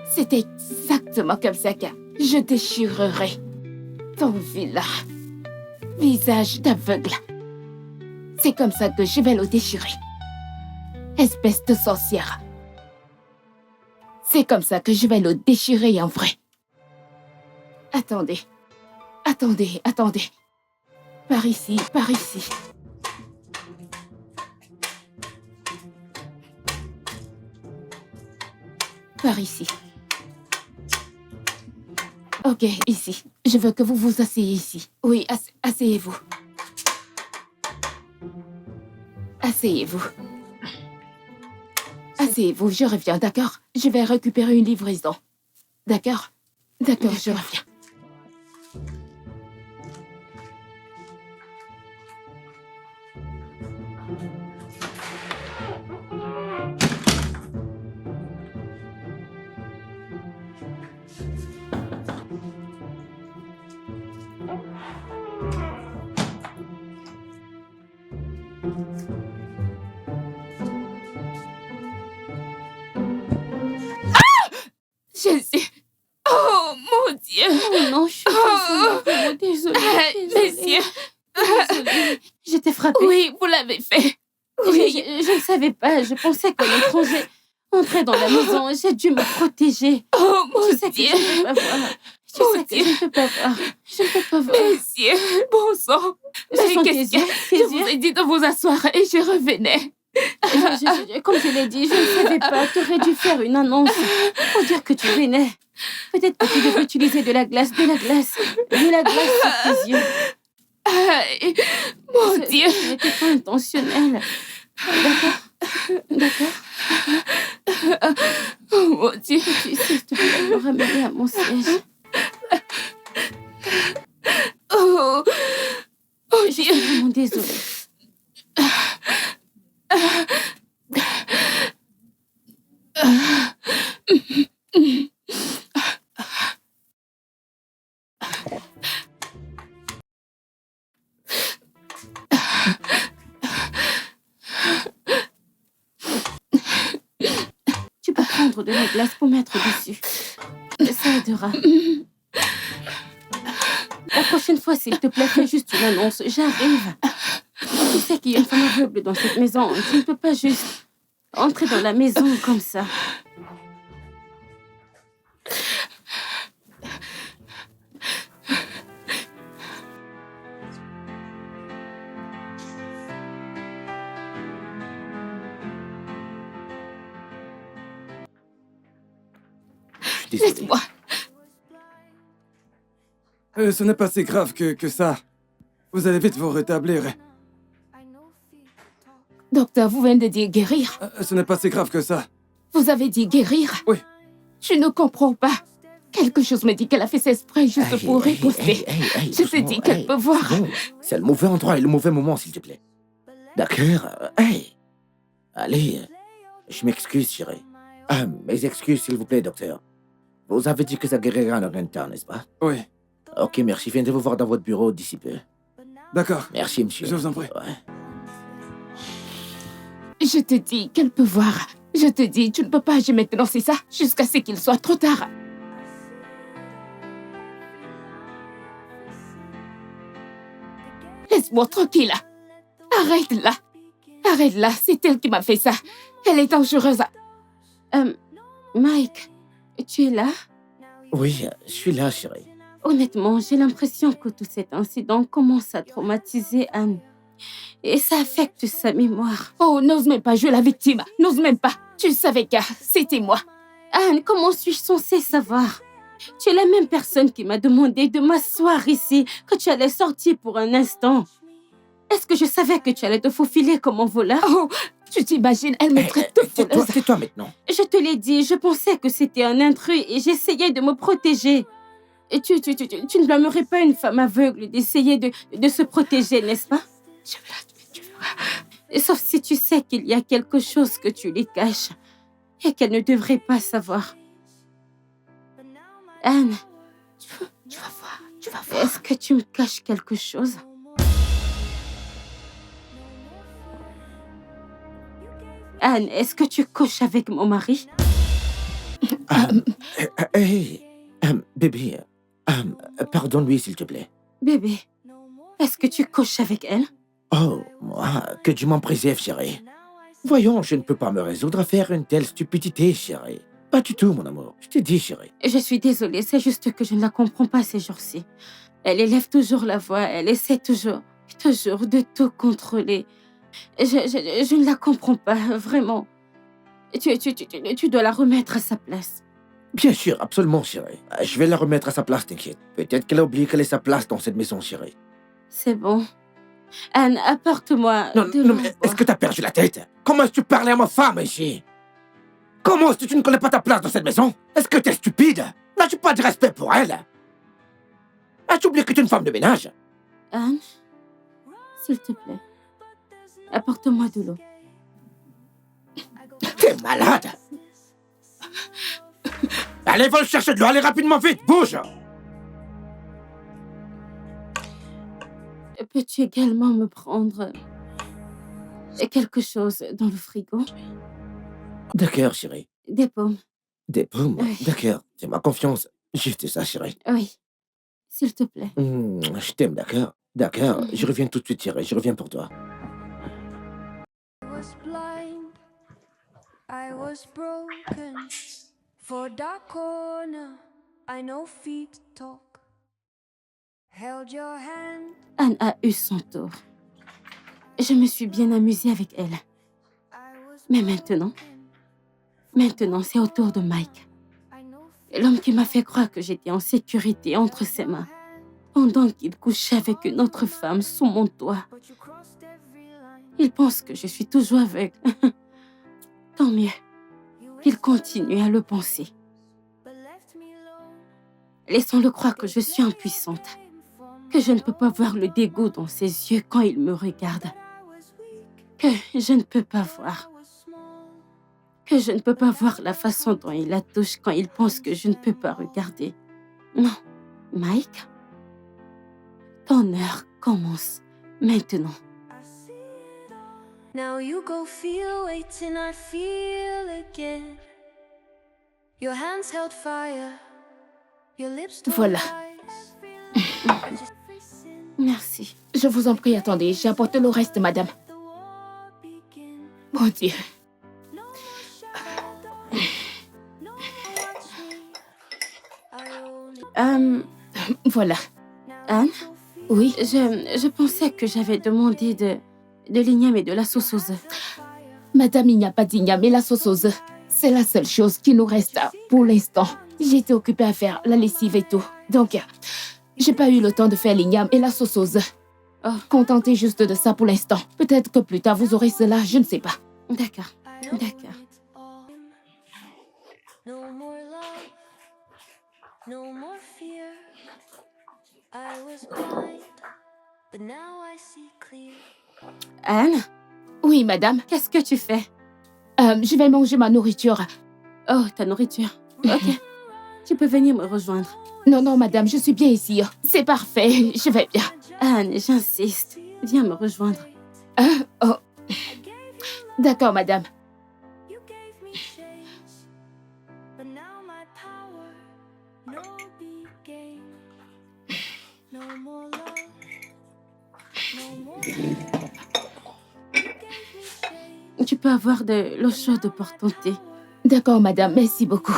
c'est exactement comme ça que je déchirerai ton vilain visage d'aveugle. C'est comme ça que je vais le déchirer. Espèce de sorcière. C'est comme ça que je vais le déchirer en vrai. Attendez. Par ici. Par ici. Ok, ici. Je veux que vous vous asseyez ici. Oui, asseyez-vous. Asseyez-vous, je reviens, d'accord? Je vais récupérer une livraison. D'accord, je reviens. Jésus! Oh, mon Dieu! Oh non, je suis désolée. Messieurs! Désolée. Je t'ai frappé. Oui, vous l'avez fait. Oui. Je ne savais pas. Je pensais qu'un étranger entrait dans la maison. J'ai dû me protéger. Oh, mon Je sais que Dieu! je ne peux pas voir. Je ne peux pas voir. Messieurs, bon sang! Ce sont tes Qu'est-ce yeux. que je vous ai dit de vous asseoir et je revenais. Comme je l'ai dit, je ne savais pas. Tu aurais dû faire une annonce pour dire que tu venais. Peut-être que tu devrais utiliser de la glace sur tes yeux. Aïe, mon Dieu! Ce n'était pas intentionnel. D'accord. Oh, mon Dieu! Tu sais, s'il te plaît, me ramener à mon siège. Oh, Je suis Dieu! vraiment désolée. Tu peux prendre de la glace pour mettre dessus. Ça aidera. La prochaine fois, s'il te plaît, fais juste une annonce. J'arrive. Tu sais qu'il y a une femme aveugle dans cette maison. Tu ne peux pas juste entrer dans la maison comme ça. Désolé. Laisse-moi. Ce n'est pas si grave que ça. Vous allez vite vous rétablir. Docteur, vous venez de dire guérir. Ce n'est pas si grave que ça. Vous avez dit guérir? Oui. Je ne comprends pas. Quelque chose me dit qu'elle a fait ses exprès juste pour riposter. Je te dis qu'elle peut voir. Bon, c'est le mauvais endroit et le mauvais moment, s'il te plaît. D'accord. Allez, je m'excuse, chérie. Mes excuses, s'il vous plaît, docteur. Vous avez dit que ça guérira en rien de temps, n'est-ce pas? Oui. Ok, merci. Je viens de vous voir dans votre bureau d'ici peu. D'accord. Merci, monsieur. Je vous en prie. Ouais. Je te dis qu'elle peut voir. Je te dis, tu ne peux pas agir maintenant, c'est ça? Jusqu'à ce qu'il soit trop tard. laisse-moi tranquille. Arrête-la. Arrête-la, c'est elle qui m'a fait ça. Elle est dangereuse. Mike, tu es là? Oui, je suis là, chérie. Honnêtement, j'ai l'impression que tout cet incident commence à traumatiser Anne. Et ça affecte sa mémoire. Oh, n'ose même pas jouer la victime. N'ose même pas. Tu savais que c'était moi. Anne, comment suis-je censée savoir? Tu es la même personne qui m'a demandé de m'asseoir ici, que tu allais sortir pour un instant. Est-ce que je savais que tu allais te faufiler comme un voleur? Oh, tu t'imagines, elle me traite de voleuse. Tais-toi maintenant. Je te l'ai dit, je pensais que c'était un intrus et j'essayais de me protéger. Et tu ne blâmerais pas une femme aveugle d'essayer de se protéger, n'est-ce pas? Tu verras. Sauf si tu sais qu'il y a quelque chose que tu lui caches et qu'elle ne devrait pas savoir. Anne, Tu vas voir. Tu vas voir. est-ce que tu me caches quelque chose? Anne, est-ce que tu couches avec mon mari? Hey, bébé, pardonne-lui, s'il te plaît. Bébé, est-ce que tu couches avec elle? Oh, moi, que Dieu m'en préserve, chérie. Voyons, je ne peux pas me résoudre à faire une telle stupidité, chérie. Pas du tout, mon amour. Je t'ai dit, chérie. Je suis désolée, c'est juste que je ne la comprends pas ces jours-ci. Elle élève toujours la voix, elle essaie toujours de tout contrôler. Je ne la comprends pas, vraiment. Tu dois la remettre à sa place. Bien sûr, absolument, chérie. Je vais la remettre à sa place, t'inquiète. Peut-être qu'elle a oublié qu'elle est sa place dans cette maison, chérie. C'est bon. Anne, apporte-moi Non, de non, l'eau. mais est-ce que t'as perdu la tête? Comment est-ce que tu parlais à ma femme ici? Comment est-ce que tu ne connais pas ta place dans cette maison? Est-ce que t'es stupide? N'as-tu pas de respect pour elle? As-tu oublié que tu es une femme de ménage? Anne, s'il te plaît, apporte-moi de l'eau. T'es malade? Allez, va le chercher de l'eau, allez rapidement, vite, bouge! Peux-tu également me prendre quelque chose dans le frigo? D'accord, chérie. Des pommes. Des pommes? Oui. D'accord, fais-moi confiance. Juste ça, chérie. Oui, s'il te plaît. Je t'aime, d'accord? D'accord, je reviens tout de suite, chérie, je reviens pour toi. I was blind, I was broken. For dark corner, I know feet talk. Held your hand, Anne a eu son tour. Je me suis bien amusée avec elle. I was Mais maintenant, c'est au tour de Mike. I know L'homme qui m'a fait croire que j'étais en sécurité entre ses mains, pendant qu'il couchait avec une autre femme sous mon toit. but you crossed every line. Il pense que je suis toujours aveugle. Tant mieux. Il continue à le penser. But left me alone. Laissons-le croire que je suis impuissante, que je ne peux pas voir le dégoût dans ses yeux quand il me regarde, I was weak, que je ne peux pas voir, I was small. que je ne peux pas voir la façon dont il la touche quand il pense que je ne peux pas regarder. Non, Mike, ton heure commence maintenant. I see it all. Now you go feel waiting, I feel again. Your hands held fire, your lips told Voilà. lies. I just facing Merci. Je vous en prie, attendez. J'apporte le reste, madame. the war begin. Mon Dieu. No more shadow, no more chain. I only Voilà. Anne, Oui. je pensais que j'avais demandé de l'igname et de la sauce aux œufs. Madame, il n'y a pas d'igname et la sauce aux œufs. C'est la seule chose qui nous reste pour l'instant. J'étais occupée à faire la lessive et tout. Donc, j'ai pas eu le temps de faire l'igname et la sauce aux œufs. Oh. Contentez juste de ça pour l'instant. Peut-être que plus tard vous aurez cela, je ne sais pas. D'accord, I own d'accord. it all. No more love, no more fear. I was blind, but now I see clear. Anne, Oui, madame. qu'est-ce que tu fais? Je vais manger ma nourriture. Oh, ta nourriture. Ok. Tu peux venir me rejoindre. Non, non, madame, je suis bien ici. C'est parfait, je vais bien. Anne, j'insiste. Viens me rejoindre. Oh. D'accord, madame. You gave me chains, but now my power, no big game. No more love, no Tu peux avoir de l'eau chaude pour ton thé. D'accord, madame, merci beaucoup.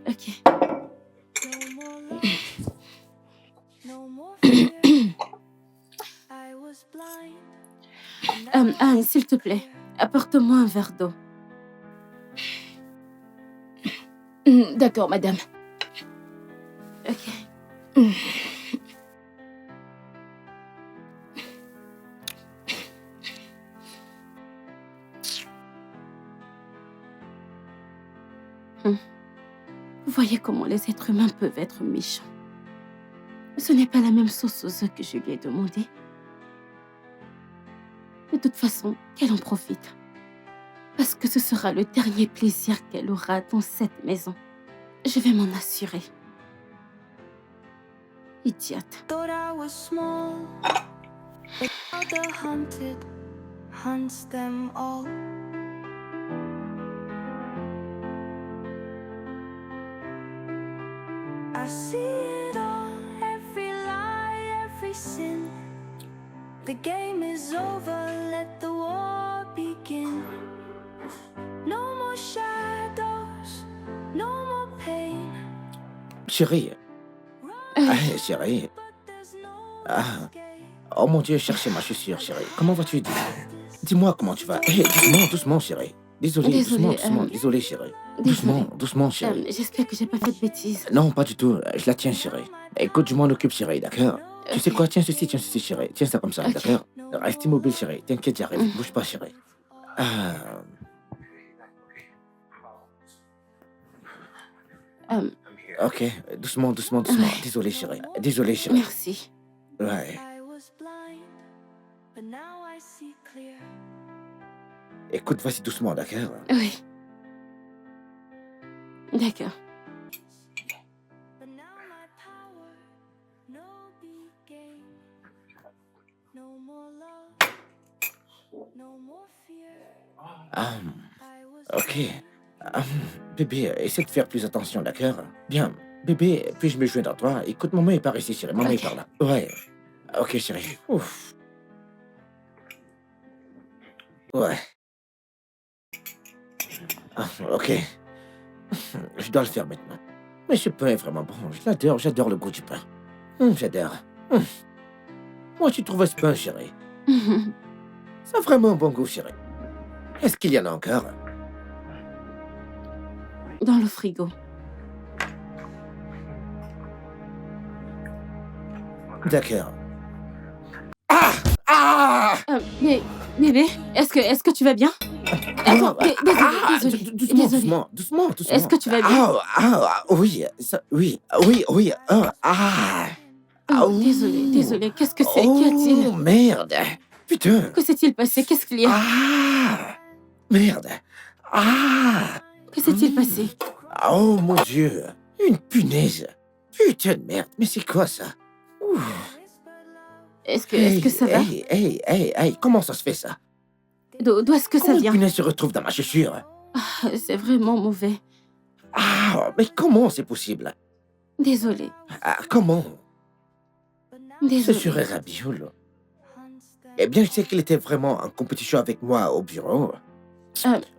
Ok. No more fear. I was blind. Anne, s'il te plaît, apporte-moi un verre d'eau. D'accord, madame. Ok. Vous voyez comment les êtres humains peuvent être méchants. Ce n'est pas la même sauce aux œufs que je lui ai demandé. De toute façon, qu'elle en profite. Parce que ce sera le dernier plaisir qu'elle aura dans cette maison. Je vais m'en assurer. Idiote. Thought I was small, but now the hunted hunts them all. I see it all, every lie, every sin. The game is over, let the war begin. No more shadows, no more pain. Chérie. Ah, chérie. But there's no Ah. escape. Oh mon Dieu, chercher ma chaussure, chérie. Comment vas-tu? Dis-moi comment tu vas. Hé, doucement, doucement, chérie. Désolé, doucement, Désolée, doucement. Désolé, chérie. désolée. Doucement, doucement, chérie. J'espère que j'ai pas fait de bêtises. Non, pas du tout. Je la tiens, chérie. Écoute, je m'en occupe, chérie, d'accord? Tu sais Ok. quoi? Tiens ceci, chérie. Tiens ça comme ça, Ok. d'accord? Reste immobile, chérie. T'inquiète, j'arrive. Bouge pas, chérie. Ah. Ok, doucement, doucement, doucement. Désolé, chérie. Désolé, chérie. Merci. Ouais. I was blind, but now I see clear. Écoute, vas-y doucement, d'accord? Oui. D'accord. But now my power, no big game. No more love, no more fear. Ah, I was ok. Ah, bébé, essaie de faire plus attention, d'accord? Bien. Bébé, puis-je me joindre à toi? Écoute, maman est par ici, chérie. Maman est Ok. par là. Ouais. Ok, chérie. Ouf. Ouais. Ah, ok. Je dois le faire maintenant. Mais ce pain est vraiment bon. J'adore le goût du pain. J'adore. Moi, tu trouves ce pain, chérie? Ça a vraiment un bon goût, chérie. Est-ce qu'il y en a encore? Dans le frigo. D'accord. Ah! Ah! Mais, bébé, est-ce que tu vas bien? Attends, désolée. Doucement. Est-ce que tu vas bien? Oui, oui. Désolée. Qu'est-ce que c'est? Qu'y a-t-il? Oh, merde. Putain. Que s'est-il passé? Qu'est-ce qu'il y a? Ah! Merde. Ah! Que s'est-il passé? Oh, mon Dieu. Une punaise. Putain de merde. Mais c'est quoi ça? Ouh. Est-ce que ça va? Hey, comment ça se fait ça? D'où est-ce que ça Comment une vient? punaise se retrouve dans ma chaussure? Ah, c'est vraiment mauvais. Ah, mais comment c'est possible? Désolée. Ah, comment? Ce Désolée. serait Rabiul. Eh bien, je sais qu'il était vraiment en compétition avec moi au bureau.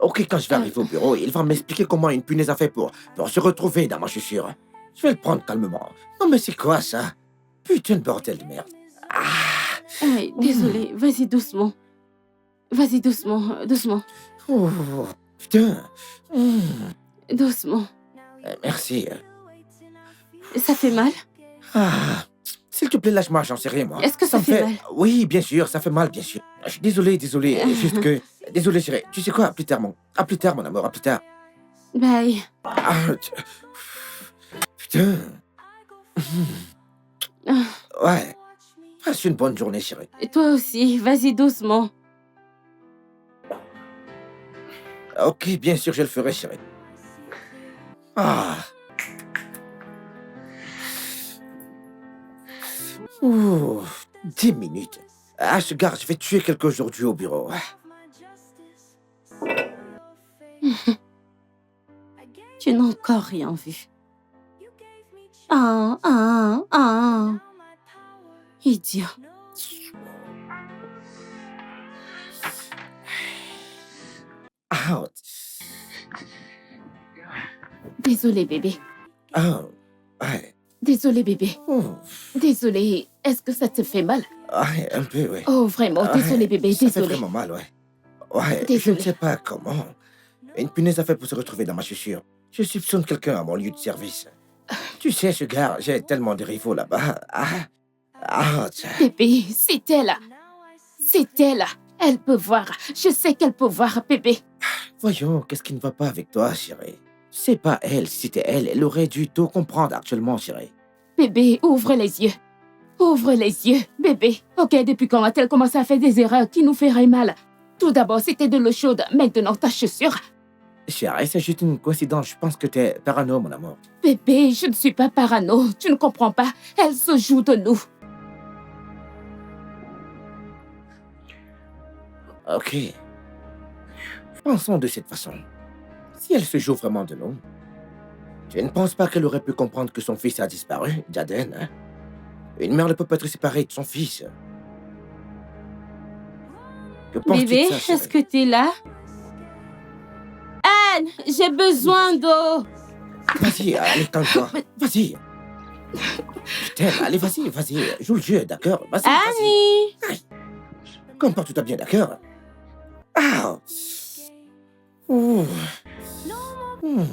Ok, quand je vais arriver au bureau, il va m'expliquer comment une punaise a fait pour se retrouver dans ma chaussure. Je vais le prendre calmement. Non, mais c'est quoi ça? Putain de bordel de merde. Hey, désolée. Vas-y doucement. Doucement. Oh, putain. Doucement. Merci. Ça fait mal? Ah, s'il te plaît, lâche-moi, j'en sais rien, moi. Est-ce que ça me fait mal? Oui, bien sûr, ça fait mal, bien sûr. Je suis désolé. Juste que... Désolé, chérie. Tu sais quoi? À plus tard, mon amour, à plus tard. Bye. Putain. Ah, Ouais. Passe une bonne journée, chérie. et toi aussi. Vas-y doucement. Ok, bien sûr, je le ferai, chérie. Ah. Ouh, 10 minutes. Ah, ce gars, je vais tuer quelqu'un aujourd'hui au bureau. Tu n'as encore rien vu. Idiot. Ah, Désolé, bébé. ah, ouais. Désolé, bébé. Oh, Désolé. Est-ce que ça te fait mal? ouais, un peu, ouais. Oh, vraiment, désolé, Ouais, bébé, ça fait désolé. vraiment mal, ouais. Ouais, je Désolé. ne sais pas comment. Une punaise a fait pour se retrouver dans ma chaussure. Je soupçonne quelqu'un à mon lieu de service. Tu sais, ce gars, j'ai tellement de rivaux là-bas. Tiens. Bébé, c'est elle. C'est elle. Elle peut voir. Je sais qu'elle peut voir, bébé. Voyons, qu'est-ce qui ne va pas avec toi, chérie? C'est pas elle. Si c'était elle, elle aurait dû tout comprendre actuellement, chérie. Bébé, ouvre les yeux. Ouvre les yeux, bébé. Ok, depuis quand a-t-elle commencé à faire des erreurs qui nous feraient mal? Tout d'abord, c'était de l'eau chaude. Maintenant, ta chaussure. Chérie, c'est juste une coïncidence. Je pense que t'es parano, mon amour. Bébé, je ne suis pas parano. Tu ne comprends pas. Elle se joue de nous. Ok. Pensons de cette façon. Si elle se joue vraiment de nous, je ne pense pas qu'elle aurait pu comprendre que son fils a disparu, Jaden, hein? Une mère ne peut pas être séparée de son fils. Que penses-tu Bébé, de ça, chérie? est-ce que t'es là? Anne, j'ai besoin d'eau. Vas-y, allez, calme-toi. Vas-y. Je t'aime, allez, vas-y, joue le jeu, d'accord? Vas-y, Annie! comporte-toi bien, d'accord? Ah! Ouh. Hmm.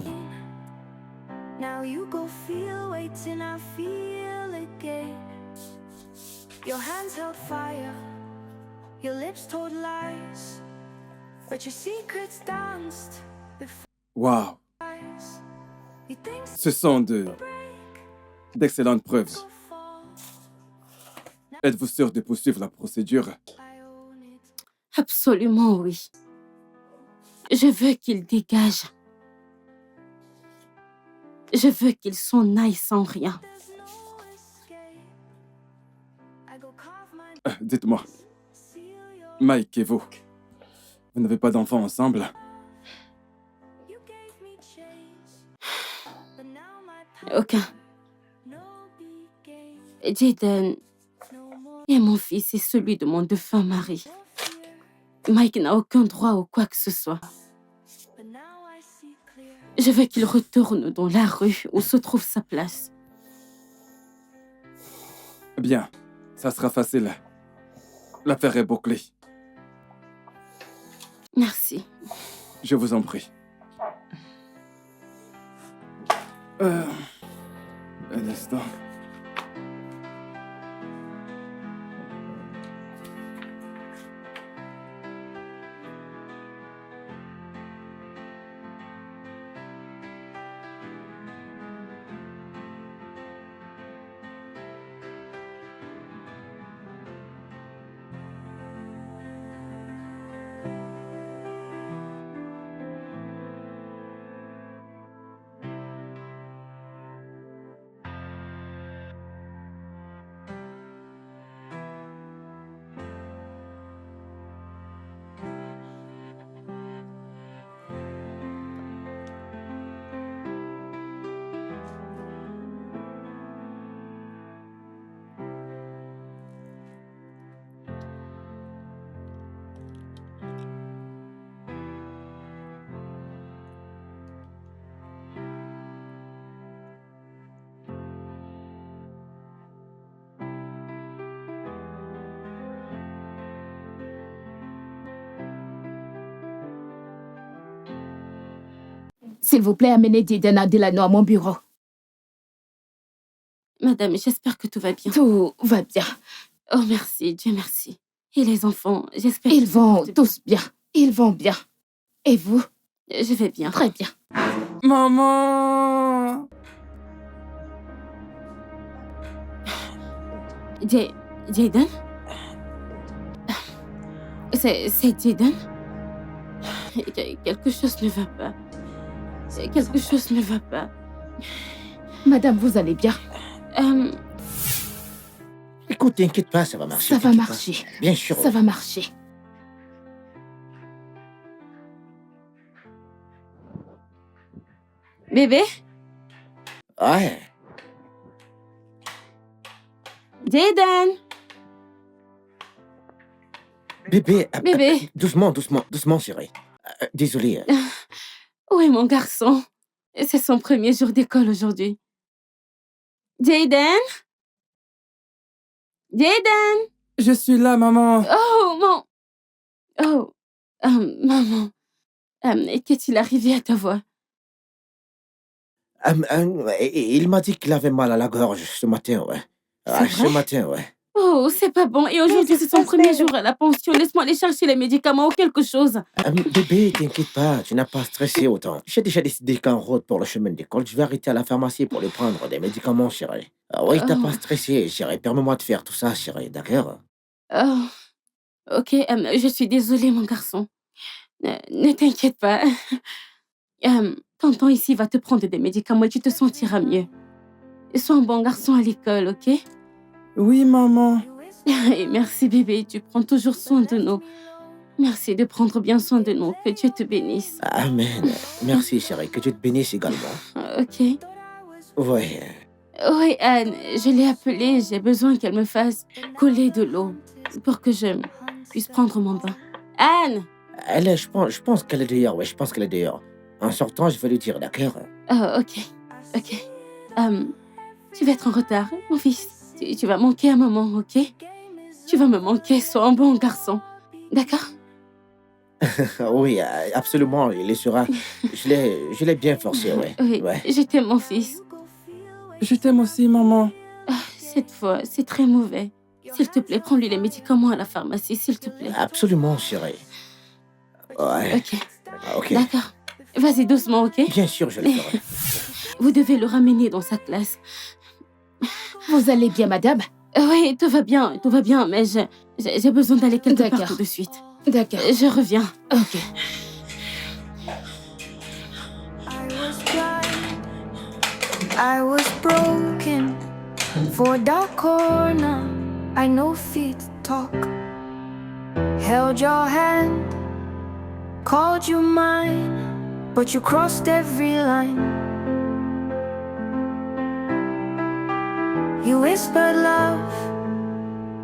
Now you go feel waiting, I feel again. Your hands held fire, your lips told lies, but your secrets danced before Waouh, eyes. You think ce sont d'excellentes preuves. so far, Êtes-vous sûr de poursuivre la procédure? I own it. Absolument oui. Je veux qu'il dégage. Je veux qu'il s'en aille sans rien. There's no escape. I go carve my Dites-moi, seal your Mike et vous n'avez pas d'enfants ensemble? you gave me change, but now my Aucun. no big game, Jaden no more est mon fils et celui de mon défunt mari. fear. Mike n'a aucun droit ou quoi que ce soit. But now I see clear. Je veux qu'il retourne dans la rue où se trouve sa place. Bien, ça sera facile. L'affaire est bouclée. Merci. Je vous en prie. Un instant. S'il vous plaît, amenez Didena Delano à mon bureau. Madame, j'espère que tout va bien. Tout va bien. Oh, merci, Dieu merci. Et les enfants, j'espère Ils qu'ils se vont portent tous bien. Ils vont bien. Et vous? bien. Je vais bien. Très bien. Maman! Jaden? C'est Jaden? Quelque chose ne va pas. Quelque chose ne va pas. Madame, vous allez bien? Écoute, t'inquiète pas, ça va marcher. Ça va t'inquiète pas. marcher. Bien sûr. Ça va marcher. Bébé? Ouais. Jaden? Bébé. Bébé? Doucement, chérie. Désolé. Où est mon garçon? C'est son premier jour d'école aujourd'hui. Jaden? Jaden? Je suis là, maman. Oh, mon... Oh, maman. Qu'est-il arrivé à ta voix? Il m'a dit qu'il avait mal à la gorge ce matin, ouais. C'est Ce vrai? matin, ouais. Oh, c'est pas bon. Et aujourd'hui, c'est son premier jour à la pension. Laisse-moi aller chercher les médicaments ou quelque chose. Bébé, t'inquiète pas, tu n'as pas stressé autant. J'ai déjà décidé qu'en route pour le chemin d'école, je vais arrêter à la pharmacie pour lui prendre des médicaments, chérie. Oui, t'as pas stressé, chérie. Permets-moi de faire tout ça, chérie, d'accord? Oh, ok. Je suis désolée, mon garçon. Ne t'inquiète pas. Tonton ici va te prendre des médicaments et tu te sentiras mieux. Sois un bon garçon à l'école, ok? Oui, maman. Et merci, bébé. Tu prends toujours soin de nous. Merci de prendre bien soin de nous. Que Dieu te bénisse. Amen. Merci, chérie. Que Dieu te bénisse également. Ok. Oui. Oui, Anne, je l'ai appelée. J'ai besoin qu'elle me fasse couler de l'eau pour que je puisse prendre mon bain. Anne! Je pense qu'elle est dehors, oui, je pense qu'elle est dehors. En sortant, je vais lui dire, d'accord? Oh, ok. Ok. Tu vas être en retard, mon fils. Tu vas manquer un moment, ok? Tu vas me manquer, sois un bon garçon. D'accord? Oui, absolument, il le sera. Je l'ai bien forcé, oui. Oui, Ouais. je t'aime, mon fils. Je t'aime aussi, maman. Cette fois, c'est très mauvais. S'il te plaît, prends-lui les médicaments à la pharmacie, s'il te plaît. Absolument, chérie. Ouais. Ok, Ok. d'accord. Vas-y doucement, ok? Bien sûr, je le ferai. Vous devez le ramener dans sa classe. Vous allez bien, madame? Oui, tout va bien, mais j'ai besoin d'aller quelque part D'accord. tout de suite. D'accord. Je reviens. Ok. I was blind, I was broken. For a dark corner, I know feet talk. Held your hand, called you mine, but you crossed every line. You whispered love,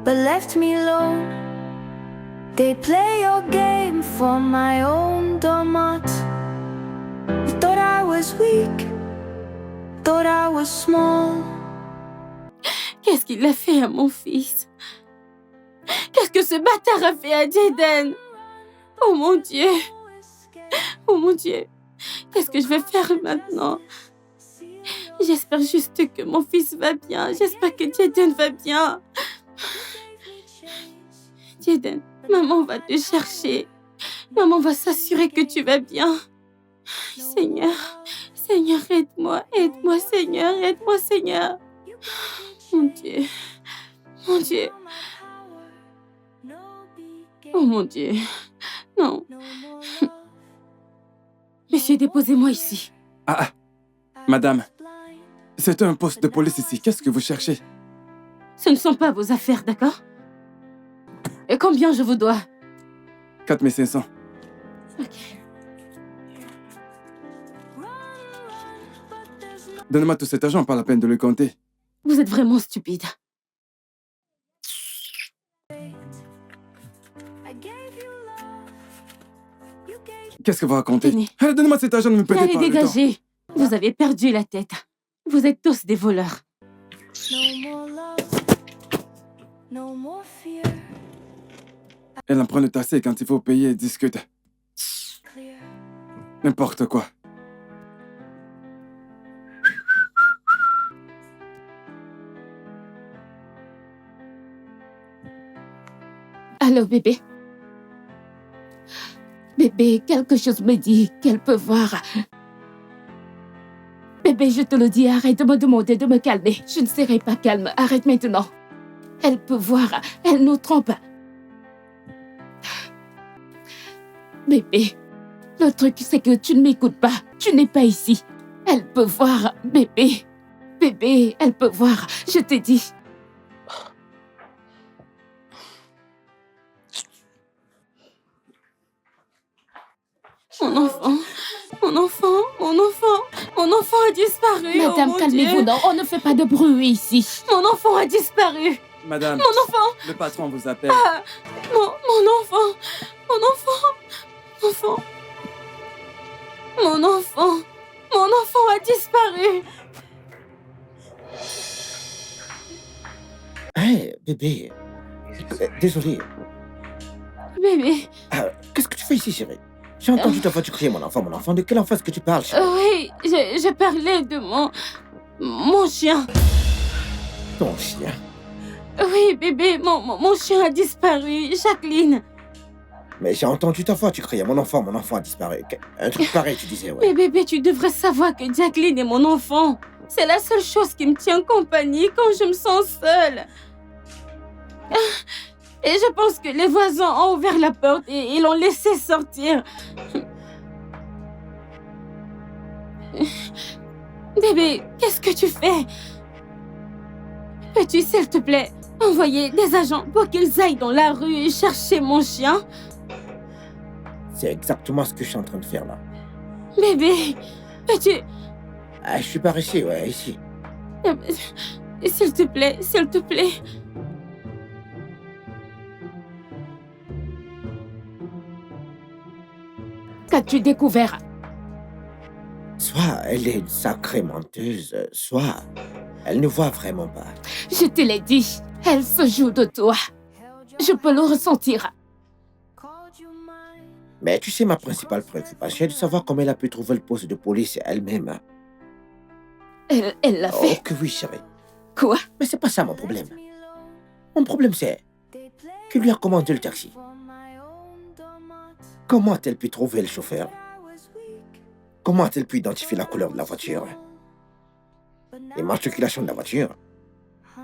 but left me alone. They play your game for my own doormat. You thought I was weak, thought I was small. Qu'est-ce qu'il a fait à mon fils? Qu'est-ce que ce bâtard a fait à Jaden? Oh mon Dieu! Oh mon Dieu! Qu'est-ce que je vais faire maintenant? J'espère juste que mon fils va bien. J'espère que Jaden va bien. Jaden, maman va te chercher. Maman va s'assurer que tu vas bien. Seigneur, Seigneur, aide-moi. Aide-moi, Seigneur. Aide-moi, Seigneur. Mon Dieu. Mon Dieu. Oh mon Dieu. Non. Monsieur, déposez-moi ici. Madame, c'est un poste de police ici. Qu'est-ce que vous cherchez? Ce ne sont pas vos affaires, d'accord? Et combien je vous dois? 4500. Ok. Donne-moi tout cet argent, pas la peine de le compter. Vous êtes vraiment stupide. Qu'est-ce que vous racontez? Tenez. Allez, donne-moi cet argent, ne me perdez Allez, pas le temps. dégagez. Vous avez perdu la tête. Vous êtes tous des voleurs. No more love, no more fear. Elle en prend le tassé quand il faut payer et discute. Clear. N'importe quoi. Allô, bébé? Bébé, quelque chose me dit qu'elle peut voir. Bébé, je te le dis, arrête de me demander de me calmer. Je ne serai pas calme. Arrête maintenant. Elle peut voir. Elle nous trompe. Bébé, le truc, c'est que tu ne m'écoutes pas. Tu n'es pas ici. Elle peut voir, bébé. Bébé, elle peut voir. Je t'ai dit. Mon enfant, mon enfant, mon enfant, mon enfant a disparu. Madame, oh mon calmez-vous. Dieu. Non, on ne fait pas de bruit ici. Mon enfant a disparu. Madame, Mon enfant, le patron vous appelle. mon enfant, mon enfant, mon enfant. Mon enfant! Mon enfant a disparu! Hé, bébé. Désolé. Bébé, Qu'est-ce que tu fais ici, chérie? J'ai entendu ta voiture crier, mon enfant, mon enfant. De quel enfant est-ce que tu parles, chérie? oui, je parlais de mon chien. Ton chien. Oui, bébé, mon chien a disparu. Jacqueline. Mais j'ai entendu ta voix, tu criais, mon enfant a disparu. Un truc pareil, tu disais, ouais. Mais bébé, tu devrais savoir que Jacqueline est mon enfant. C'est la seule chose qui me tient compagnie quand je me sens seule. Et je pense que les voisins ont ouvert la porte et ils l'ont laissé sortir. Bébé, qu'est-ce que tu fais? Peux-tu, s'il te plaît, envoyer des agents pour qu'ils aillent dans la rue et chercher mon chien? C'est exactement ce que je suis en train de faire, là. Bébé, peux-tu... Je suis par ici, ouais, ici. S'il te plaît, s'il te plaît. Qu'as-tu découvert? Soit elle est une sacrée menteuse, soit elle ne voit vraiment pas. Je te l'ai dit, elle se joue de toi. Je peux le ressentir. Mais tu sais, ma principale préoccupation est de savoir comment elle a pu trouver le poste de police elle-même. Elle l'a Oh fait. que oui, chérie. Quoi? Mais c'est pas ça mon problème. Mon problème, c'est qui lui a commandé le taxi. Comment a-t-elle pu trouver le chauffeur? Comment a-t-elle pu identifier la couleur de la voiture? L'immatriculation de la voiture?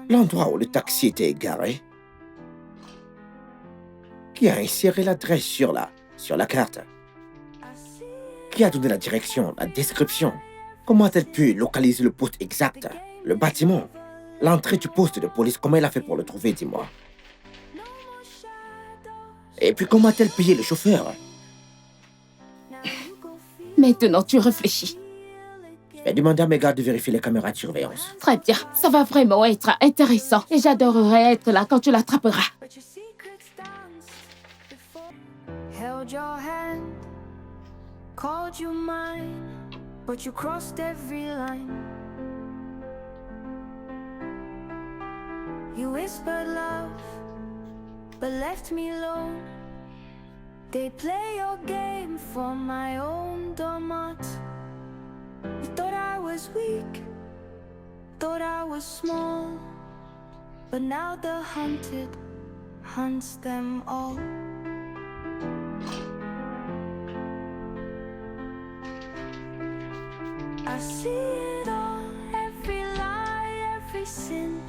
L'endroit où le taxi était garé? Qui a inséré l'adresse sur la carte? Qui a donné la direction, la description? Comment a-t-elle pu localiser le poste exact? Le bâtiment? L'entrée du poste de police, comment elle a fait pour le trouver, dis-moi? Et puis comment a-t-elle payé le chauffeur? Maintenant, tu réfléchis. Je vais demander à mes gars de vérifier les caméras de surveillance. Très bien, ça va vraiment être intéressant. Et j'adorerais être là quand tu l'attraperas. Held your hand, called you mine, but you crossed every line. You whispered love, but left me alone. They play your game for my own domot. You thought I was weak, thought I was small, but now the hunted hunts them all. I see it all, every lie, every sin.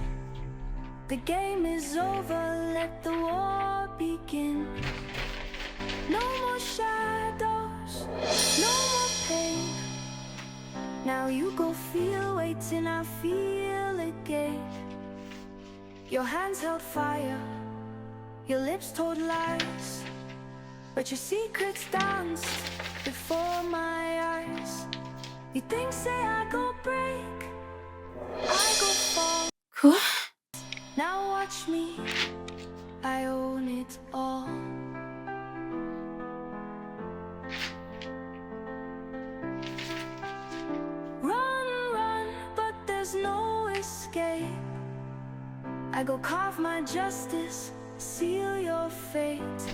The game is over, let the war begin. No more shadows, no more pain. Now you go feel, waiting, I feel again. Your hands held fire, your lips told lies, but your secrets danced before my eyes. You think, say I go break, I go fall. Quoi? Now watch me, I own it all. Run, run, but there's no escape. I go carve my justice, seal your fate.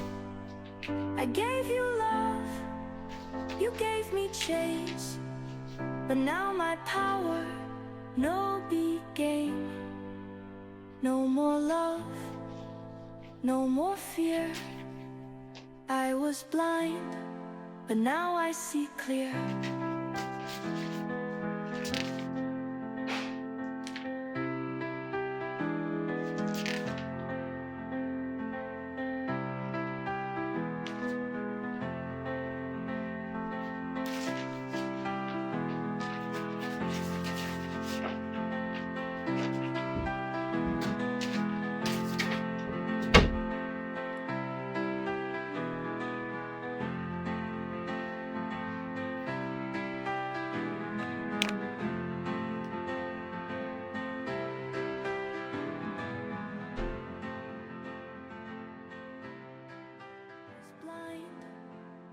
I gave you love, you gave me chase, but now my power, no big game. No more love, no more fear. I was blind, but now I see clear.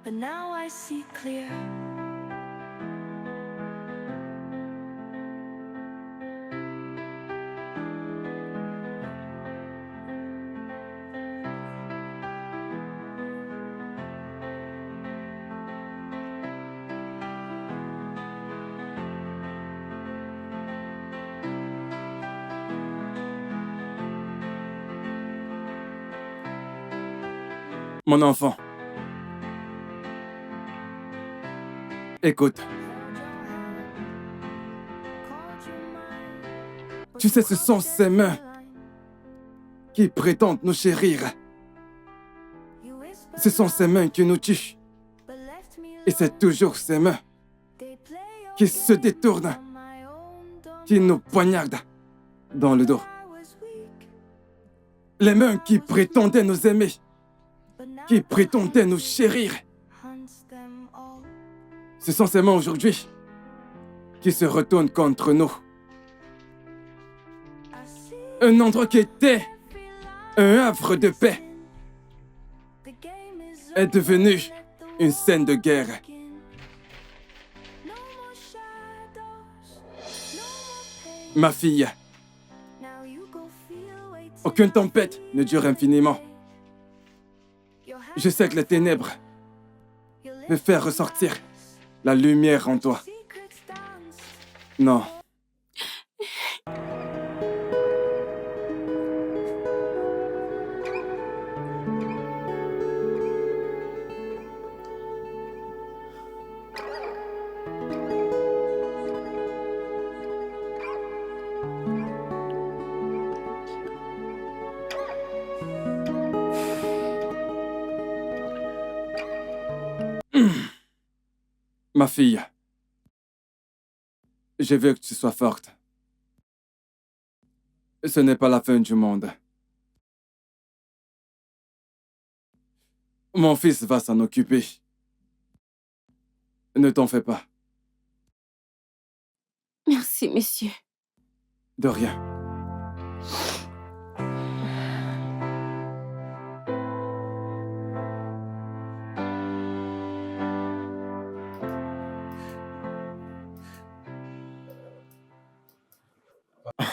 But now I see clear. Mon enfant. Écoute. Tu sais, ce sont ces mains qui prétendent nous chérir. Ce sont ces mains qui nous tuent. Et c'est toujours ces mains qui se détournent, qui nous poignardent dans le dos. Les mains qui prétendaient nous aimer, qui prétendaient nous chérir. Ce sont ces mains aujourd'hui qui se retournent contre nous. Un endroit qui était un havre de paix est devenu une scène de guerre. Ma fille, aucune tempête ne dure infiniment. Je sais que les ténèbres peuvent faire ressortir la lumière en toi. Non. Ma fille, je veux que tu sois forte. Ce n'est pas la fin du monde. Mon fils va s'en occuper. Ne t'en fais pas. Merci, monsieur. De rien.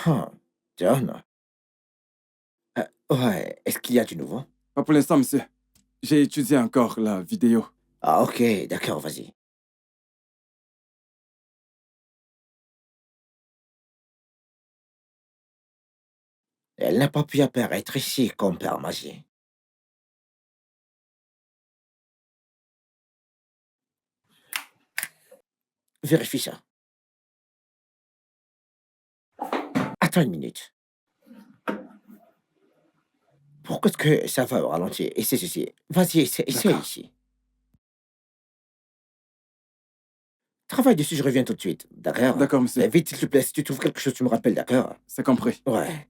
Ah, John. Ouais, est-ce qu'il y a du nouveau? Pas pour l'instant, monsieur. J'ai étudié encore la vidéo. Ah, ok, d'accord, vas-y. Elle n'a pas pu apparaître ici comme Père Magie. Vérifie ça. Attends une minute. Pourquoi est-ce que ça va au ralenti? Essaie ceci. Vas-y, essaie D'accord. ici. Travaille dessus, je reviens tout de suite. D'accord? D'accord, monsieur. Mais vite, s'il te plaît, si tu trouves quelque chose, tu me rappelles, d'accord? C'est compris. Ouais.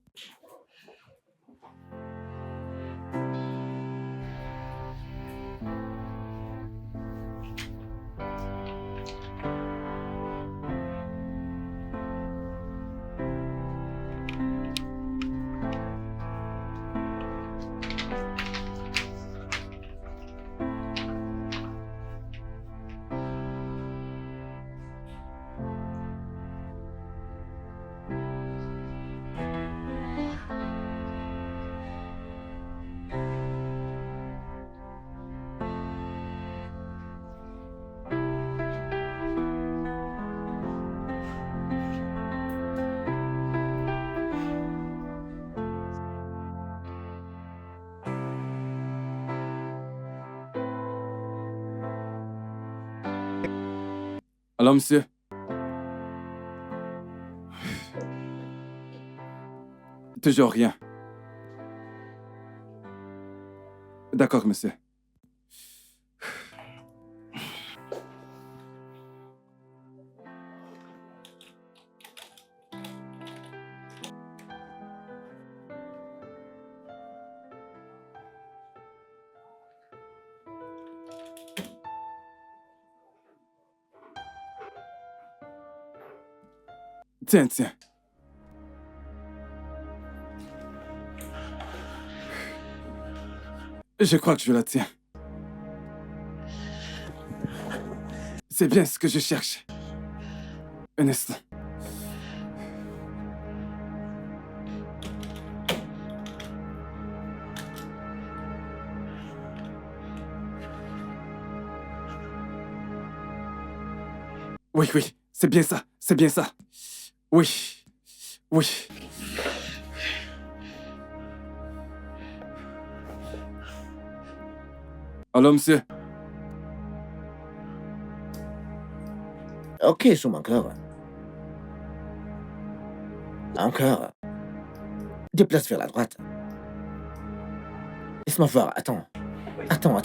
Alors, monsieur? Toujours rien. D'accord, monsieur. Tiens, tiens. Je crois que je la tiens. C'est bien ce que je cherche. Un instant. Oui, oui, c'est bien ça, c'est bien ça. Oui, oui. Alors, monsieur, Ok, zoom encore. Encore. Déplace vers la droite. Laisse-moi voir, attends. Attends.